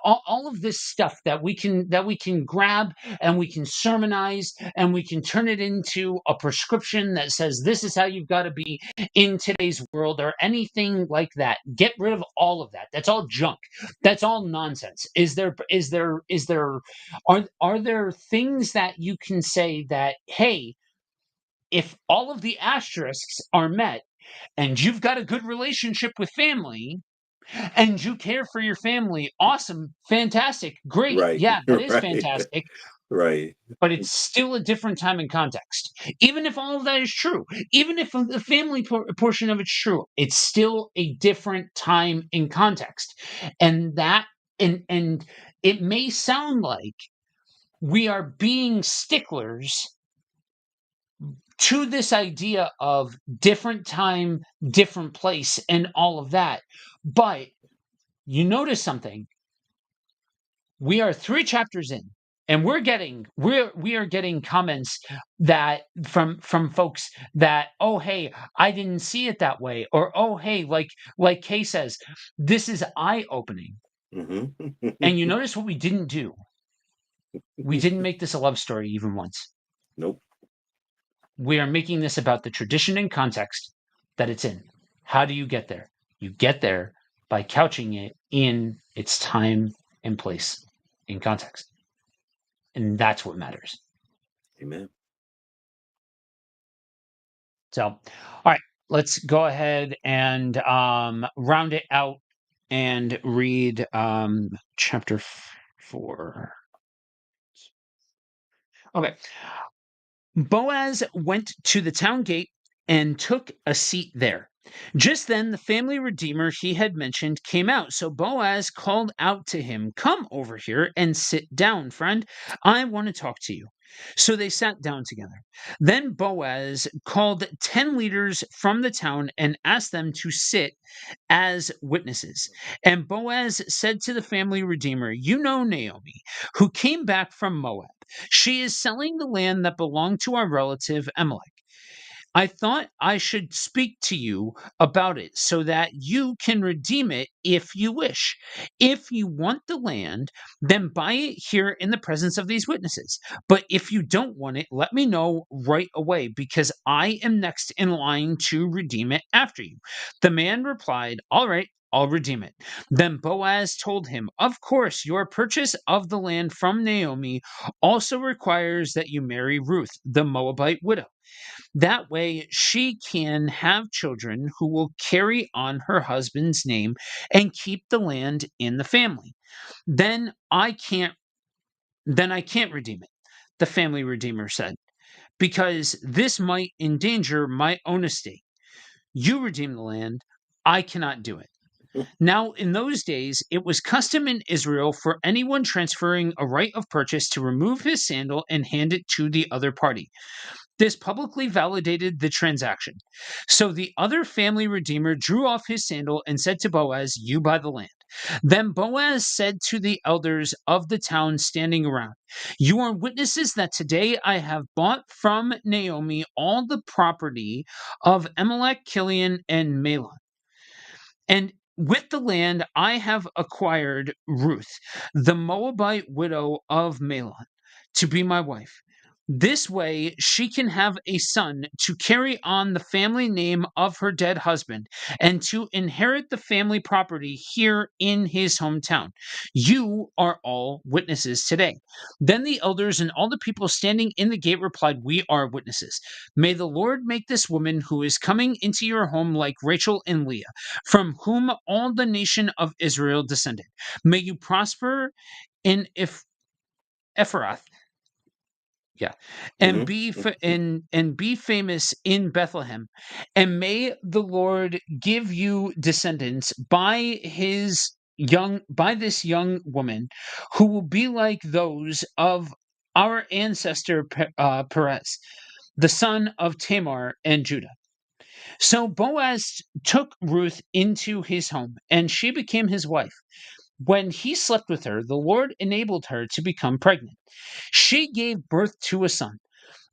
all of this stuff that we can grab and we can sermonize and we can turn it into a prescription that says this is how you've got to be in today's world or anything like that. Get rid of all of that. That's all junk. That's all nonsense. Are there things that you can say that, hey, if all of the asterisks are met and you've got a good relationship with family and you care for your family, awesome, fantastic, great. Right. Yeah, that is Right. fantastic, Right. but it's still a different time and context. Even if all of that is true, even if the family portion of it's true, it's still a different time in context. And that and it may sound like we are being sticklers to this idea of different time, different place, and all of that. But you notice something. We are 3 chapters in, and we are getting comments that from folks that, oh hey, I didn't see it that way, or oh hey, like Kay says, this is eye opening. And you notice what we didn't do. We didn't make this a love story even once. Nope. We are making this about the tradition and context that it's in. How do you get there? You get there by couching it in its time and place in context. And that's what matters. Amen. So, all right, let's go ahead and round it out and read chapter 4. Okay. Boaz went to the town gate and took a seat there. Just then, the family redeemer he had mentioned came out. So Boaz called out to him, "Come over here and sit down, friend. I want to talk to you." So they sat down together. Then Boaz called 10 leaders from the town and asked them to sit as witnesses. And Boaz said to the family redeemer, "You know Naomi, who came back from Moab. She is selling the land that belonged to our relative Amalek. I thought I should speak to you about it so that you can redeem it if you wish. If you want the land, then buy it here in the presence of these witnesses. But if you don't want it, let me know right away because I am next in line to redeem it after you." The man replied, "All right, I'll redeem it." Then Boaz told him, "Of course, your purchase of the land from Naomi also requires that you marry Ruth, the Moabite widow. That way, she can have children who will carry on her husband's name and keep the land in the family. Then I can't then I can't redeem it," the family redeemer said, "because this might endanger my own estate. You redeem the land, I cannot do it." Now, in those days, it was custom in Israel for anyone transferring a right of purchase to remove his sandal and hand it to the other party. This publicly validated the transaction. So the other family redeemer drew off his sandal and said to Boaz, "You buy the land." Then Boaz said to the elders of the town standing around, "You are witnesses that today I have bought from Naomi all the property of Amalek, Kilion, and Mahlon. And with the land I have acquired Ruth, the Moabite widow of Mahlon, to be my wife. This way, she can have a son to carry on the family name of her dead husband and to inherit the family property here in his hometown. You are all witnesses today." Then the elders and all the people standing in the gate replied, "We are witnesses. May the Lord make this woman who is coming into your home like Rachel and Leah, from whom all the nation of Israel descended. May you prosper in Ephrath, yeah, and Hmm. be and be famous in Bethlehem, and may the Lord give you descendants by this young woman, who will be like those of our ancestor Perez, the son of Tamar and Judah." So Boaz took Ruth into his home, and she became his wife. When he slept with her, the Lord enabled her to become pregnant. She gave birth to a son.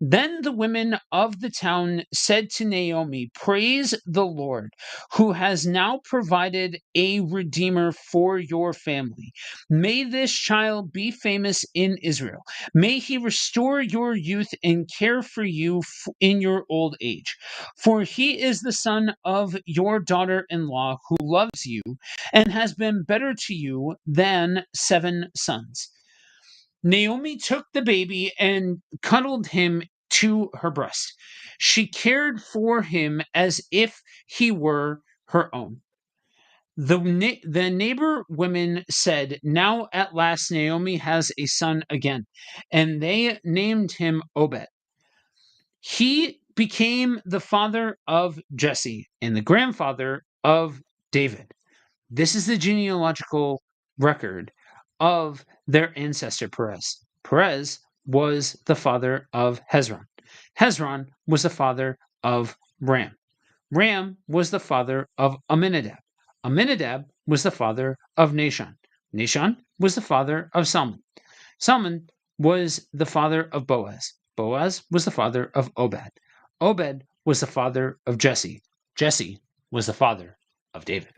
Then the women of the town said to Naomi, "Praise the Lord, who has now provided a redeemer for your family. May this child be famous in Israel. May he restore your youth and care for you in your old age. For he is the son of your daughter in law, who loves you and has been better to you than 7 sons." Naomi took the baby and cuddled him to her breast. She cared for him as if he were her own. The neighbor women said, "Now at last Naomi has a son again," and they named him Obed. He became the father of Jesse and the grandfather of David. This is the genealogical record of their ancestor Perez. Perez was the father of Hezron. Hezron was the father of Ram. Ram was the father of Aminadab. Aminadab was the father of Nahshon. Nahshon was the father of Salmon. Salmon was the father of Boaz. Boaz was the father of Obed. Obed was the father of Jesse. Jesse was the father of David.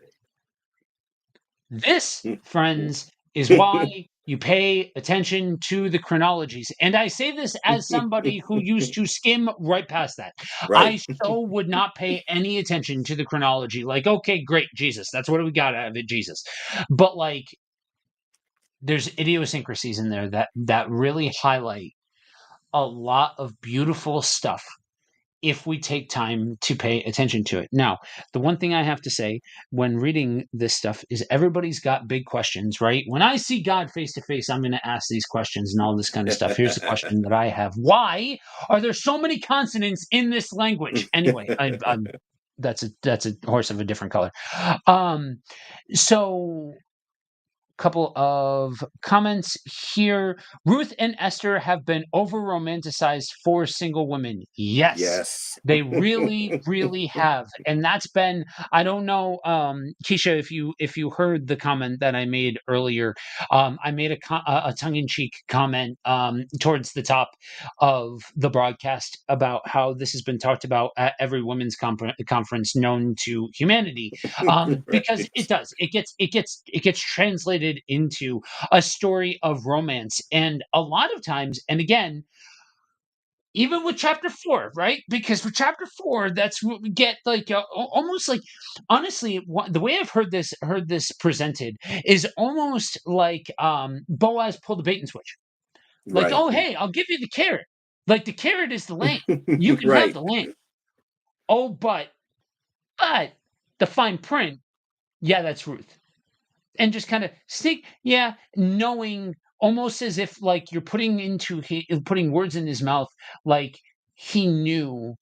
This, friends, is why you pay attention to the chronologies. And I say this as somebody who used to skim right past that. Right. I so would not pay any attention to the chronology. Like, okay, great, Jesus. That's what we got out of it, Jesus. But like, there's idiosyncrasies in there that really highlight a lot of beautiful stuff if we take time to pay attention to it. Now, the one thing I have to say when reading this stuff is everybody's got big questions, right? When I see God face to face, I'm going to ask these questions and all this kind of stuff. Here's the question that I have: Why are there so many consonants in this language? Anyway, I'm that's a horse of a different color. Um, so couple of comments here. Ruth and Esther have been over romanticized for single women. Yes. Yes. They really, really have. And that's been, I don't know, Keisha, if you heard the comment that I made earlier. I made a tongue-in-cheek comment towards the top of the broadcast about how this has been talked about at every women's conference known to humanity, because Right. it does. It gets translated into a story of romance, and a lot of times, and again, even with chapter 4, right? Because with chapter 4, that's what we get, like almost like, honestly, the way I've heard this presented is almost like Boaz pulled the bait and switch. Like, Right. oh hey, I'll give you the carrot. Like the carrot is the land. You can have Right. the land. Oh, but the fine print, yeah, that's Ruth. And just kind of sneak, yeah, knowing, almost as if like you're putting words in his mouth, like he knew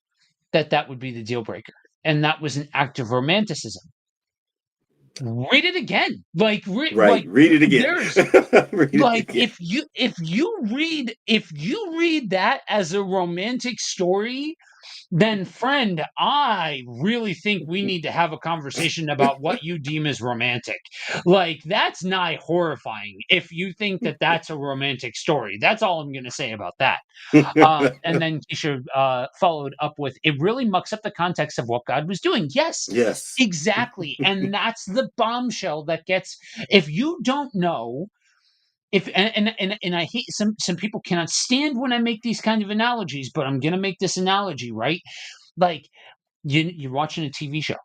that would be the deal breaker, and that was an act of romanticism. Read it again, Right. Read it again. there's Read it like, again. if you read that as a romantic story, then friend, I really think we need to have a conversation about what you deem as romantic. Like, that's nigh horrifying if you think that that's a romantic story. That's all I'm going to say about that. And then Keisha followed up with, "It really mucks up the context of what God was doing." Yes, Yes. exactly. And that's the bombshell that gets, if you don't know if and I hate some people cannot stand when I make these kind of analogies, but I'm gonna make this analogy, right? Like you're watching a TV show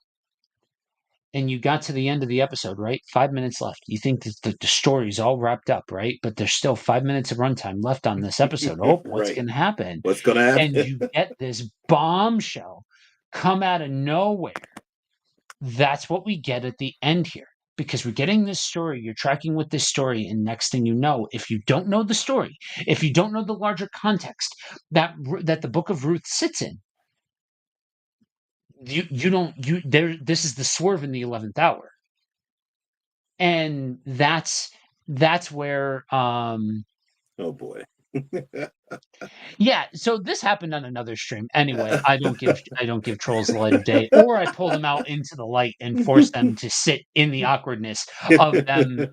and you got to the end of the episode, right? 5 minutes left. You think that the story's all wrapped up, right? But there's still 5 minutes of runtime left on this episode. Oh, what's Right. gonna happen? What's gonna And happen? you get this bombshell come out of nowhere. That's what we get at the end here. Because we're getting this story, you're tracking with this story, and next thing you know, if you don't know the story, if you don't know the larger context that the book of Ruth sits in, you don't you there. This is the swerve in the 11th hour, and that's where Oh boy. yeah. So this happened on another stream. Anyway, I don't give trolls the light of day, or I pull them out into the light and force them to sit in the awkwardness of them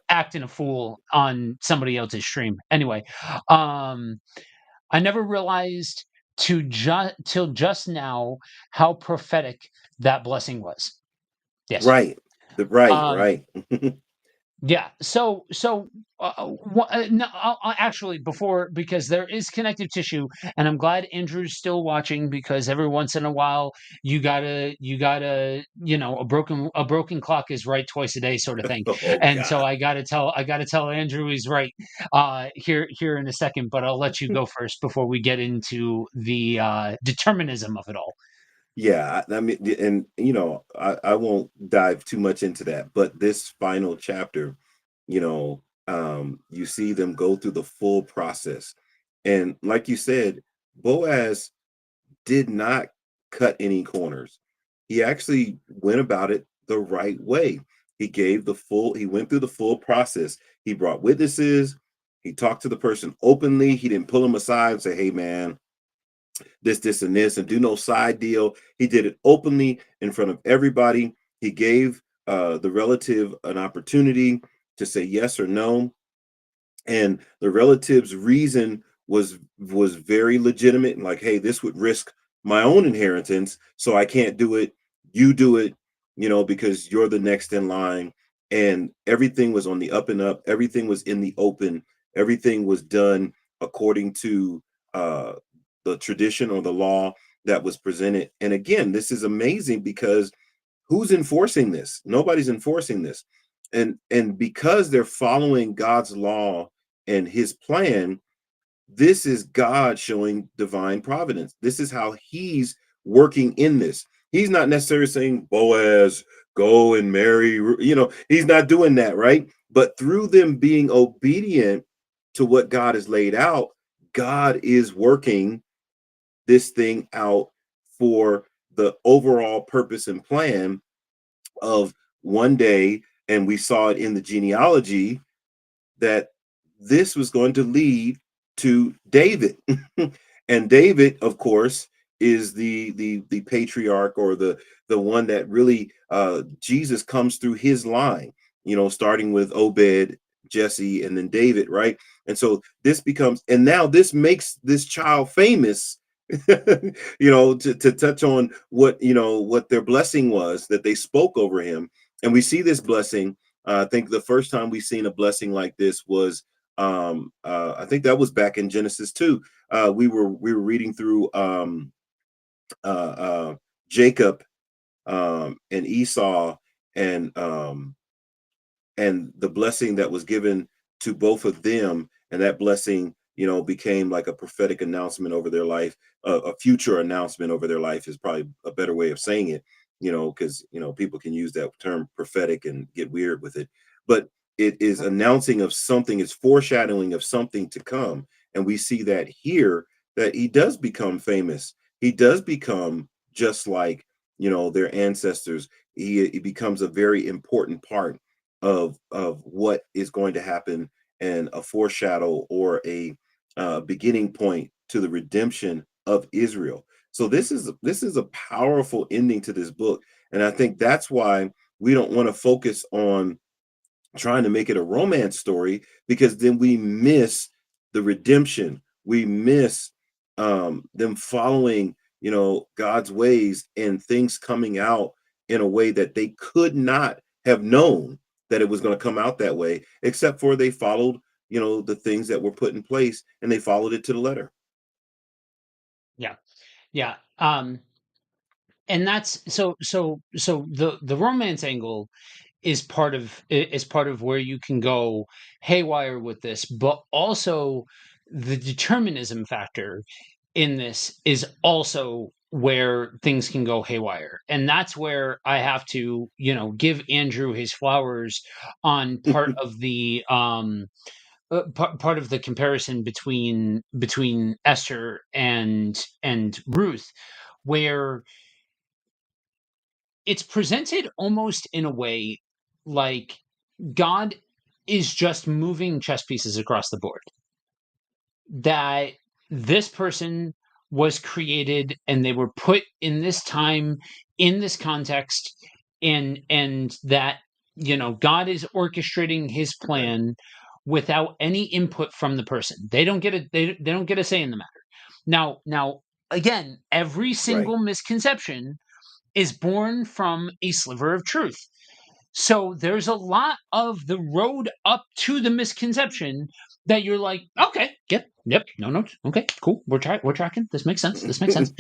acting a fool on somebody else's stream. Anyway, um, I never realized till just now how prophetic that blessing was. Yes. Right. Right, Um, right. yeah. No, actually, before, because there is connective tissue, and I'm glad Andrew's still watching, because every once in a while a broken clock is right twice a day, sort of thing. Oh And so God. I gotta tell Andrew he's right here in a second, but I'll let you go first before we get into the determinism of it all. Yeah, I mean, and I won't dive too much into that, but this final chapter, you see them go through the full process. And like you said, Boaz did not cut any corners. He actually went about it the right way. He went through the full process. He brought witnesses, he talked to the person openly, he didn't pull him aside and say, "Hey man, this, and this," and do no side deal. He did it openly in front of everybody. He gave the relative an opportunity to say yes or no, and the relative's reason was very legitimate, and like, "Hey, this would risk my own inheritance, so I can't do it. You do it, because you're the next in line." And everything was on the up and up. Everything was in the open. Everything was done according to uh, the tradition or the law that was presented. And again, this is amazing because who's enforcing this? Nobody's enforcing this. And because they're following God's law and his plan, this is God showing divine providence. This is how he's working in this. He's not necessarily saying, "Boaz, go and marry," he's not doing that, right? But through them being obedient to what God has laid out, God is working this thing out for the overall purpose and plan of one day. And we saw it in the genealogy that this was going to lead to David. And David, of course, is the patriarch, or the one that really Jesus comes through his line, starting with Obed, Jesse, and then David, right? And so this becomes, and now this makes this child famous. To touch on what their blessing was that they spoke over him. And we see this blessing. I think the first time we seen a blessing like this was I think that was back in Genesis 2. We were reading through uh, uh, Jacob and Esau, and the blessing that was given to both of them, and that blessing became like a prophetic announcement over their life. A future announcement over their life is probably a better way of saying it, because people can use that term prophetic and get weird with it, but it is announcing of something, it's foreshadowing of something to come. And we see that here, that he does become famous, he does become just like their ancestors. He becomes a very important part of what is going to happen, and a foreshadow, or a beginning point to the redemption of Israel. So this is a powerful ending to this book, and I think that's why we don't want to focus on trying to make it a romance story, because then we miss the redemption. We miss them following God's ways, and things coming out in a way that they could not have known that it was going to come out that way, except for they followed the things that were put in place, and they followed it to the letter. Yeah. Yeah. And that's so the romance angle is part of where you can go haywire with this, but also the determinism factor in this is also where things can go haywire. And that's where I have to, give Andrew his flowers on part of the comparison between Esther and Ruth, where it's presented almost in a way like God is just moving chess pieces across the board. That this person was created and they were put in this time, in this context, and that God is orchestrating his Right. plan without any input from the person. They don't get a they don't get a say in the matter. Now again, every Right. single misconception is born from a sliver of truth. So there's a lot of the road up to the misconception that you're like, okay, yep, no, okay, cool, we're tracking. This makes sense. This makes sense.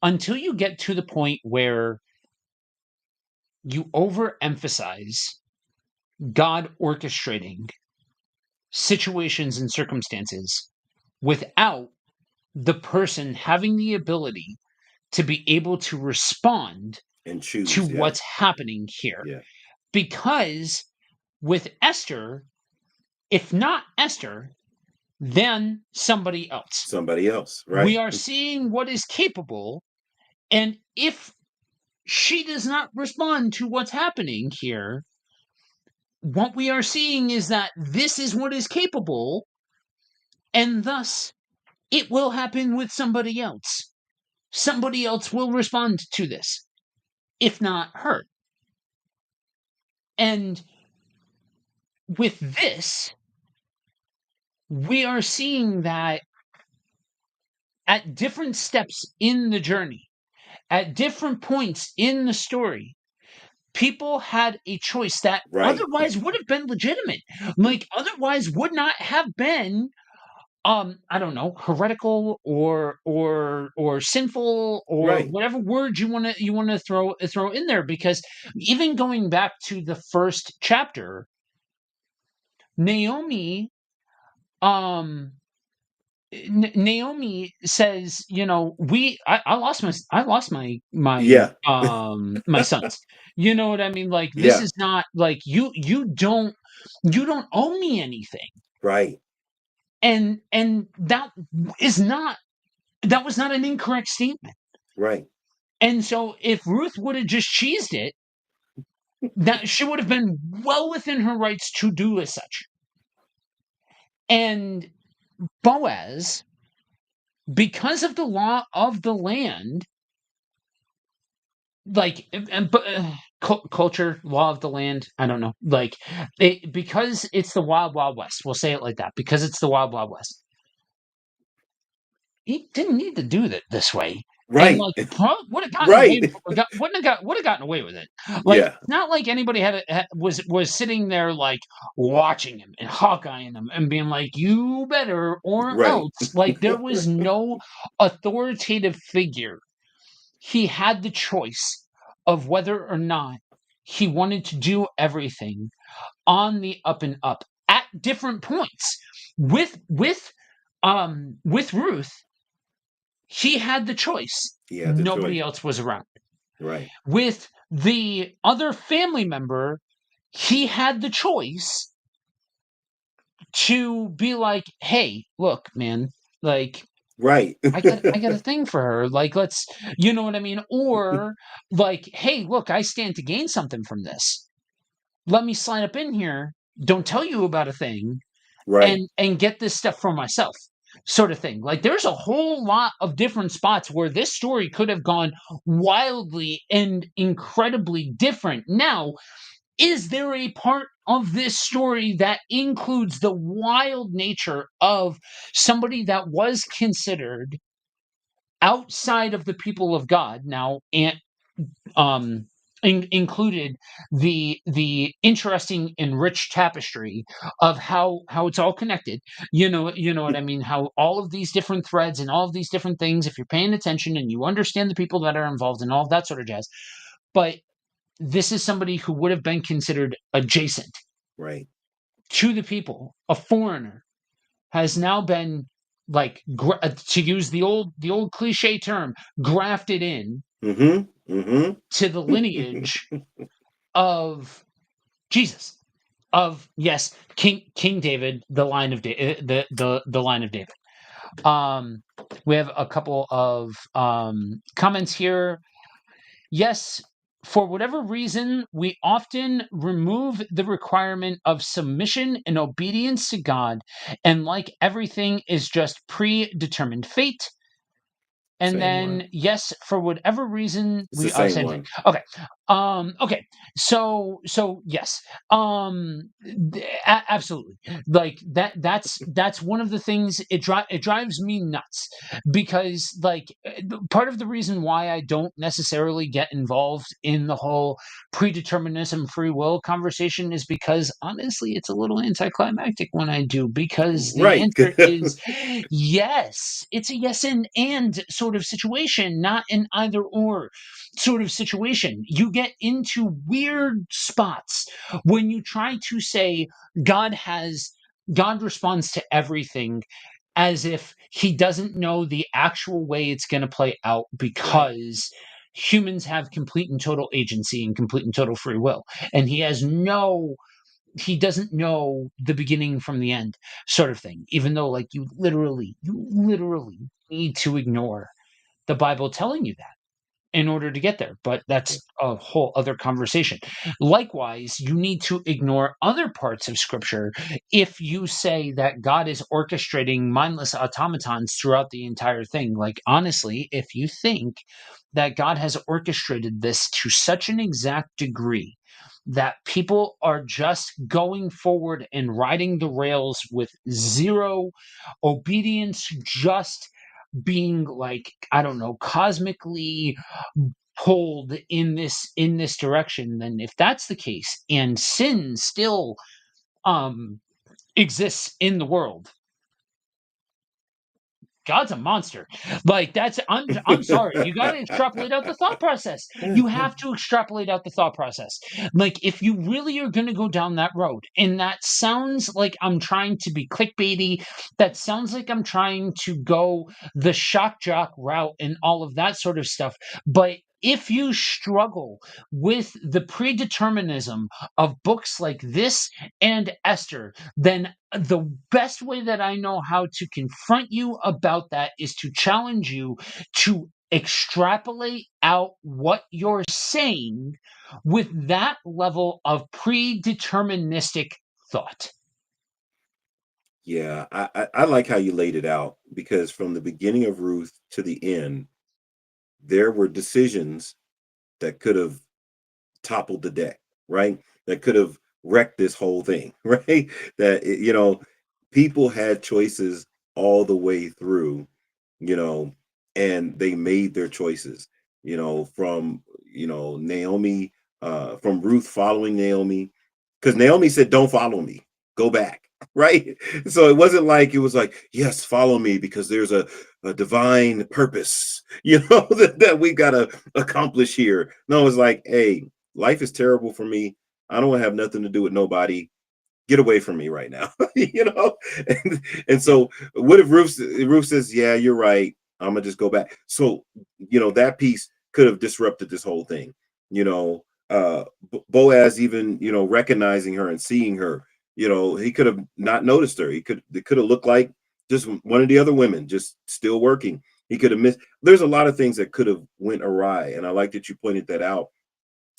Until you get to the point where you overemphasize God orchestrating situations and circumstances without the person having the ability to be able to respond And to choose. Yeah. what's happening here. Yeah. Because with Esther, if not Esther, then somebody else. Somebody else. We Right. are seeing what is capable, and if she does not respond to what's happening here, what we are seeing is that this is what is capable, and thus it will happen with somebody else. Somebody else will respond to this, if not her. And with this, we are seeing that at different steps in the journey, at different points in the story, people had a choice that Right. otherwise would have been legitimate. Like otherwise would not have been I don't know, heretical or sinful or Right. whatever word you want to throw in there, because even going back to the first chapter, Naomi um Naomi says, I lost Yeah. my sons. You know what I mean? Like this Yeah. is not like you don't owe me anything. Right. And is not that was not an incorrect statement. Right. And so if Ruth would have just cheesed it, that she would have been well within her rights to do as such. And Boaz, because of the law of the land, like culture, law of the land, I don't know, like because it's the wild west, we'll say it like that, because it's the wild west, he didn't need to do that this way. And Right. like would have gotten away Right. would have gotten away with it. Like Yeah. it's not like anybody was sitting there like watching him and hawkeyeing him and being like, you better or Right. else. Like there was no authoritative figure. He had the choice of whether or not he wanted to do everything on the up and up at different points. With Ruth, he had the choice. He had the choice. Nobody else was around. Right. With the other family member, he had the choice to be like, "Hey, look, man, like Right. I got a thing for her. Like, let's, you know what I mean? Or like, hey, look, I stand to gain something from this. Let me slide up in here. Don't tell you about a thing, Right. and get this stuff for myself." Sort of thing. Like, there's a whole lot of different spots where this story could have gone wildly and incredibly different. Now, is there a part of this story that includes the wild nature of somebody that was considered outside of the people of God? Now, Aunt um included the interesting and rich tapestry of how it's all connected. You know what I mean, how all of these different threads and all of these different things, if you're paying attention and you understand the people that are involved and all of that sort of jazz. But this is somebody who would have been considered adjacent Right. to the people, a foreigner, has now been like to use the old cliche term, grafted in to the lineage of Jesus, of, yes, King David, the line of the line of David. We have a couple of comments here. Yes, for whatever reason, we often remove the requirement of submission and obedience to God, and like everything is just predetermined fate. And Same one. then, yes, for whatever reason, It's the we same same thing. one. Okay. Okay. So yes. Absolutely. Like that's one of the things it drives me nuts, because like part of the reason why I don't necessarily get involved in the whole predeterminism free will conversation is because honestly it's a little anticlimactic when I do, because the Right. answer is yes. It's a yes and sort of situation, not an either or sort of situation. You get into weird spots when you try to say God responds to everything as if he doesn't know the actual way it's going to play out, Right. because humans have complete and total agency and complete and total free will, and he doesn't know the beginning from the end, sort of thing, even though like you literally need to ignore the Bible telling you that in order to get there. But Yeah. that's a whole other conversation. Likewise, you need to ignore other parts of scripture if you say that God is orchestrating mindless automatons throughout the entire thing. Like, honestly, if you think that God has orchestrated this to such an exact degree that people are just going forward and riding the rails with zero obedience, just being like, I don't know, cosmically pulled in this direction, then if that's the case and sin still um exists in the world, God's a monster. Like, that's I'm sorry. You got to extrapolate out the thought process. You have to extrapolate out the thought process. Like, if you really are going to go down that road, and that sounds like I'm trying to be clickbaity, that sounds like I'm trying to go the shock jock route and all of that sort of stuff. But if you struggle with the predeterminism of books like this and Esther, then the best way that I know how to confront you about that is to challenge you to extrapolate out what you're saying with that level of predeterministic thought. Yeah, I like how you laid it out, because from the beginning of Ruth to the end, there were decisions that could have toppled the deck, right? That could have wrecked this whole thing, right? People had choices all the way through, you know, and they made their choices, from, Naomi, from Ruth following Naomi, because Naomi said, "Don't follow me, go back." Right. So it wasn't like it was like, "Yes, follow me because there's a divine purpose, that we got to accomplish here." No, it's like, "Hey, life is terrible for me. I don't want to have nothing to do with nobody. Get away from me right now." And Yeah. so what if Ruth says, "Yeah, you're right. I'm gonna just go back." So, that piece could have disrupted this whole thing. Boaz, even, recognizing her and seeing her, he could have not noticed her. It could have looked like just one of the other women just still working. He could have missed. There's a lot of things that could have went awry. And I like that you pointed that out,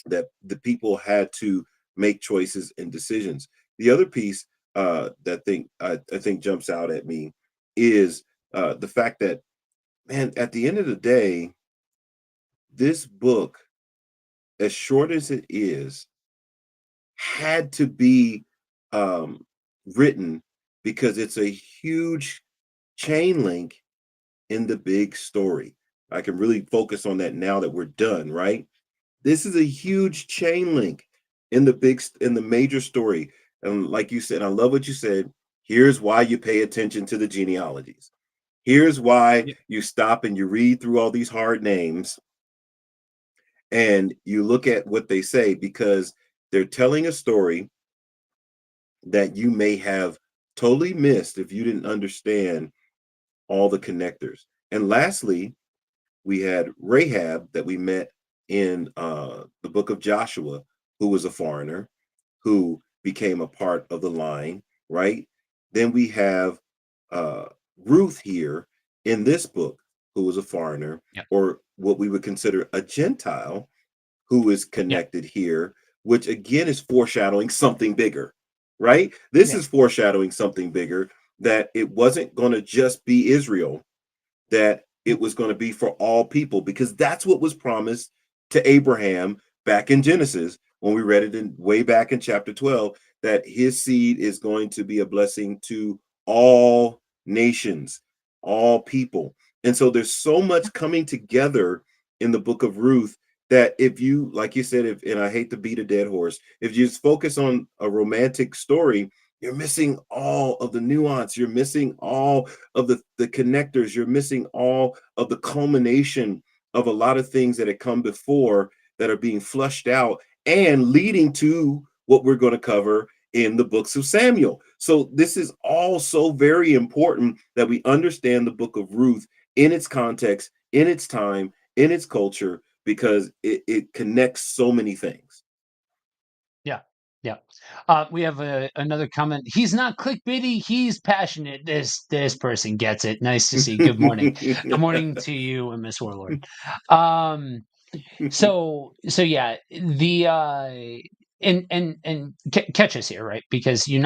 that the people had to make choices and decisions. The other piece I think jumps out at me is the fact that, man, at the end of the day, this book, as short as it is, had to be um, written because it's a huge chain link in the big story. I can really focus on that now that we're done, right? This is a huge chain link in the major story. And like you said, I love what you said. Here's why you pay attention to the genealogies. Here's why Yep. you stop and you read through all these hard names and you look at what they say, because they're telling a story that you may have totally missed if you didn't understand all the connectors. And lastly, we had Rahab that we met in the book of Joshua, who was a foreigner who became a part of the line, right? Then we have uh, Ruth here in this book, who was a foreigner, Yep. or what we would consider a Gentile, who is Yep. connected here, which again is foreshadowing something bigger, right? This Yep. is foreshadowing something bigger, that it wasn't going to just be Israel, that it was going to be for all people, because that's what was promised to Abraham back in Genesis when we read it in way back in chapter 12, that his seed is going to be a blessing to all nations, all people. And so there's so much coming together in the book of Ruth, that if you, like you said, if, and I hate to beat a dead horse, if you just focus on a romantic story, you're missing all of the nuance. You're missing all of the connectors. You're missing all of the culmination of a lot of things that had come before that are being flushed out and leading to what we're going to cover in the books of Samuel. So this is all so very important that we understand the book of Ruth in its context, in its time, in its culture, because it connects so many things. Yeah. Yeah. We have another comment. He's not clickbaity. He's passionate. This person gets it. Nice to see. Good morning. Good morning to you and Miss Warlord. Um, so yeah, the and catch us here, right? Because you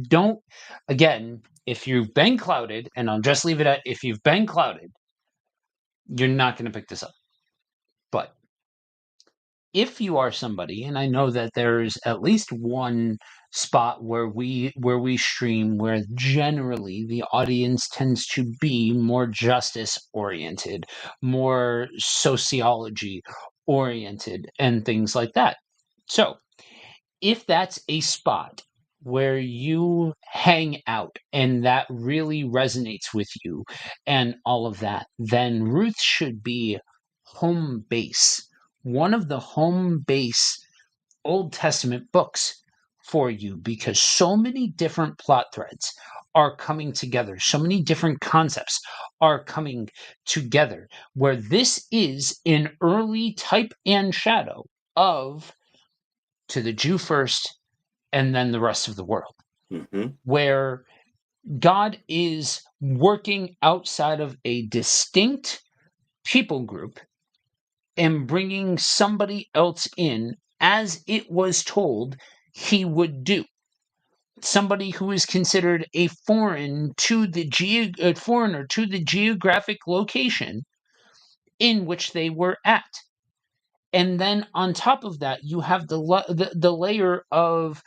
don't, again, if you've been clouded, and I'll just leave it at, if you've been clouded, you're not going to pick this up. But if you are somebody, and I know that there's at least one spot where we stream where generally the audience tends to be more justice oriented, more sociology oriented, and things like that. So if that's a spot where you hang out and that really resonates with you and all of that, then Ruth should be home base, one of the home base Old Testament books for you, because so many different plot threads are coming together, so many different concepts are coming together, where this is an early type and shadow of to the Jew first and then the rest of the world, Mhm. where God is working outside of a distinct people group and bringing somebody else in as it was told he would do. Somebody who is considered a foreigner to the geographic location in which they were at. And then on top of that, you have the layer of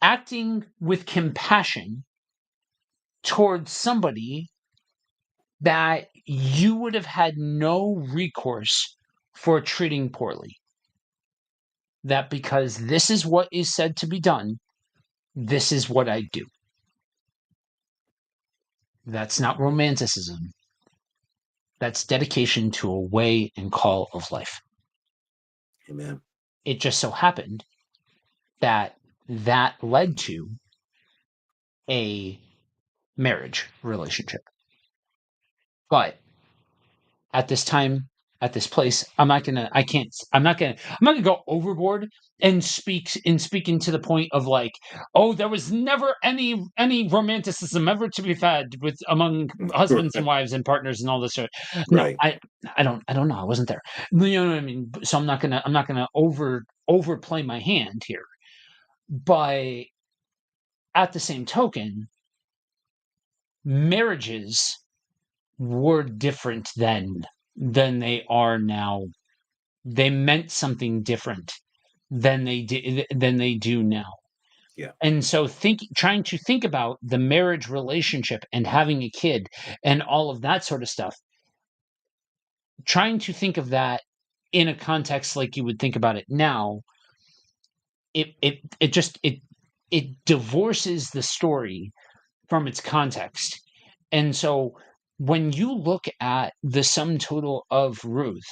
acting with compassion towards somebody that you would have had no recourse for treating poorly. That because this is what is said to be done, this is what I do. That's not romanticism. That's dedication to a way and call of life. Amen. It just so happened that that led to a marriage relationship. But at this time, at this place, I'm not gonna go overboard and speak into the point of like, oh, there was never any romanticism ever to be had with among husbands and wives and partners and all this sort. No, Right. I don't know. I wasn't there. You know what I mean? So I'm not gonna overplay my hand here. But at the same token, marriages were different then than they are now. They meant something different than they do now. Yeah. And so trying to think about the marriage relationship and having a kid and all of that sort of stuff, trying to think of that in a context like you would think about it now, it divorces the story from its context. And so when you look at the sum total of Ruth,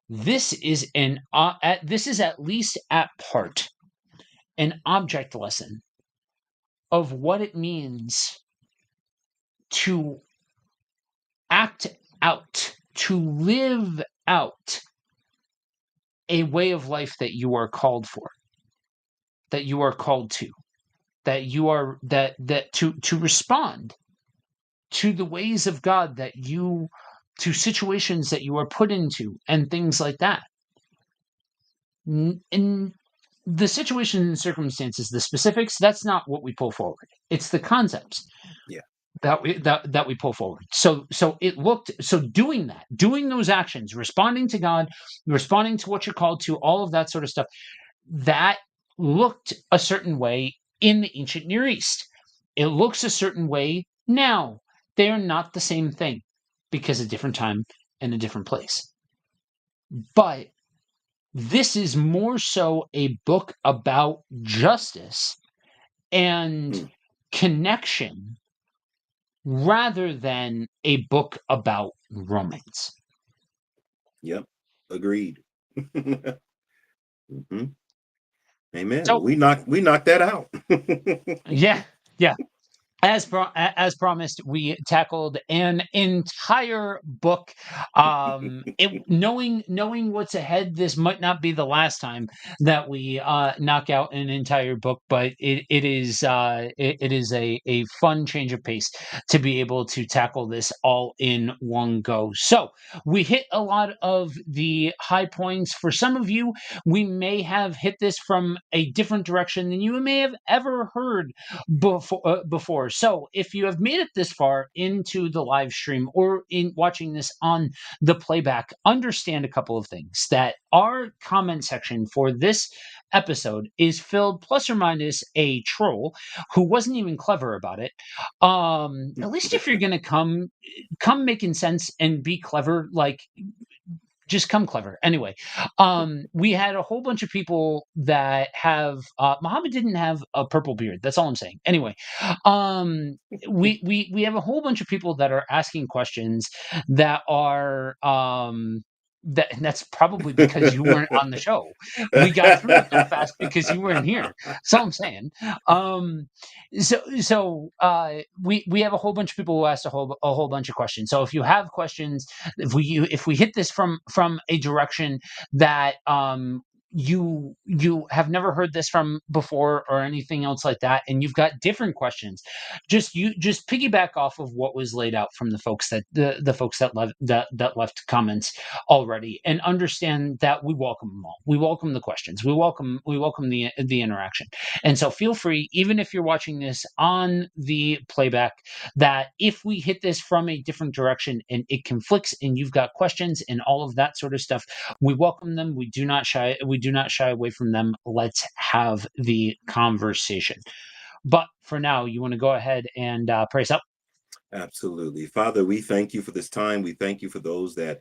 this is this is at least at part an object lesson of what it means to act out, to live out a way of life that you are called for, that you are called to, that you are that to respond to the ways of God that you to situations that you are put into and things like that. In the situations and circumstances, the specifics, that's not what we pull forward. It's the concepts. Yeah. That we pull forward. So doing that, doing those actions, responding to God, responding to what you're called to, all of that sort of stuff, that looked a certain way in the ancient Near East. It looks a certain way now. They are not the same thing because a different time and a different place. But this is more so a book about justice and connection rather than a book about romance. Yep. Agreed. Mm-hmm. Amen. So, Well, we knocked that out. yeah. As promised, we tackled an entire book. Knowing what's ahead, this might not be the last time that we knock out an entire book, but it is a fun change of pace to be able to tackle this all in one go. So we hit a lot of the high points. For some of you, we may have hit this from a different direction than you may have ever heard before. So if you have made it this far into the live stream or in watching this on the playback, understand a couple of things: that our comment section for this episode is filled plus or minus a troll who wasn't even clever about it. At least if you're gonna come making sense and be clever, like, just come clever. Anyway, we had a whole bunch of people that have Muhammad didn't have a purple beard. That's all I'm saying. Anyway, we have a whole bunch of people that are asking questions that are and that's probably because you weren't on the show. We got through it so fast because you weren't here. So I'm saying. We have a whole bunch of people who asked a whole bunch of questions. So if you have questions, if we hit this from a direction that you have never heard this from before or anything else like that, and you've got different questions, just piggyback off of what was laid out from the folks that left comments already, and understand that we welcome them all. We welcome the questions. We welcome the interaction. And so feel free, even if you're watching this on the playback, that if we hit this from a different direction and it conflicts and you've got questions and all of that sort of stuff, we welcome them. We do not shy away from them. Let's have the conversation. But for now, you want to go ahead and pray us up? Absolutely. Father, we thank you for this time. We thank you for those that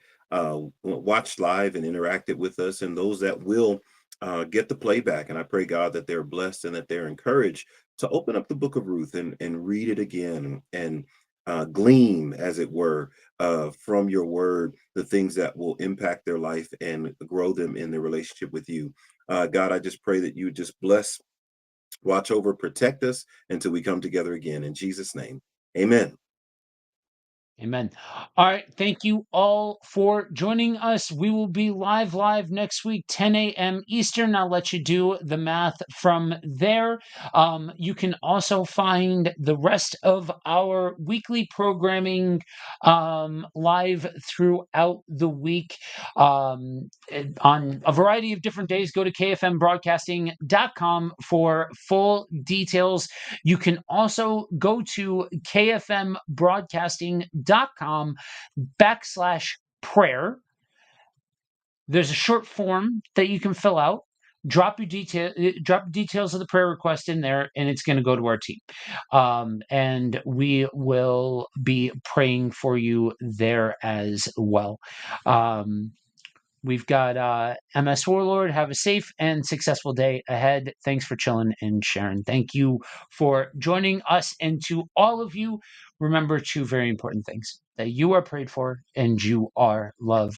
watched live and interacted with us, and those that will get the playback. And I pray, God, that they're blessed and that they're encouraged to open up the book of Ruth and read it again and glean, as it were, from your word, the things that will impact their life and grow them in their relationship with you. God, I just pray that you just bless, watch over, protect us until we come together again. In Jesus' name, amen. Amen. All right. Thank you all for joining us. We will be live next week, 10 a.m. Eastern. I'll let you do the math from there. You can also find the rest of our weekly programming live throughout the week on a variety of different days. Go to kfmbroadcasting.com for full details. You can also go to kfmbroadcasting.com/prayer. There's a short form that you can fill out. Drop details of the prayer request in there, and it's going to go to our team. And we will be praying for you there as well. We've got MS Warlord. Have a safe and successful day ahead. Thanks for chilling and sharing. Thank you for joining us. And to all of you, remember two very important things: that you are prayed for and you are loved.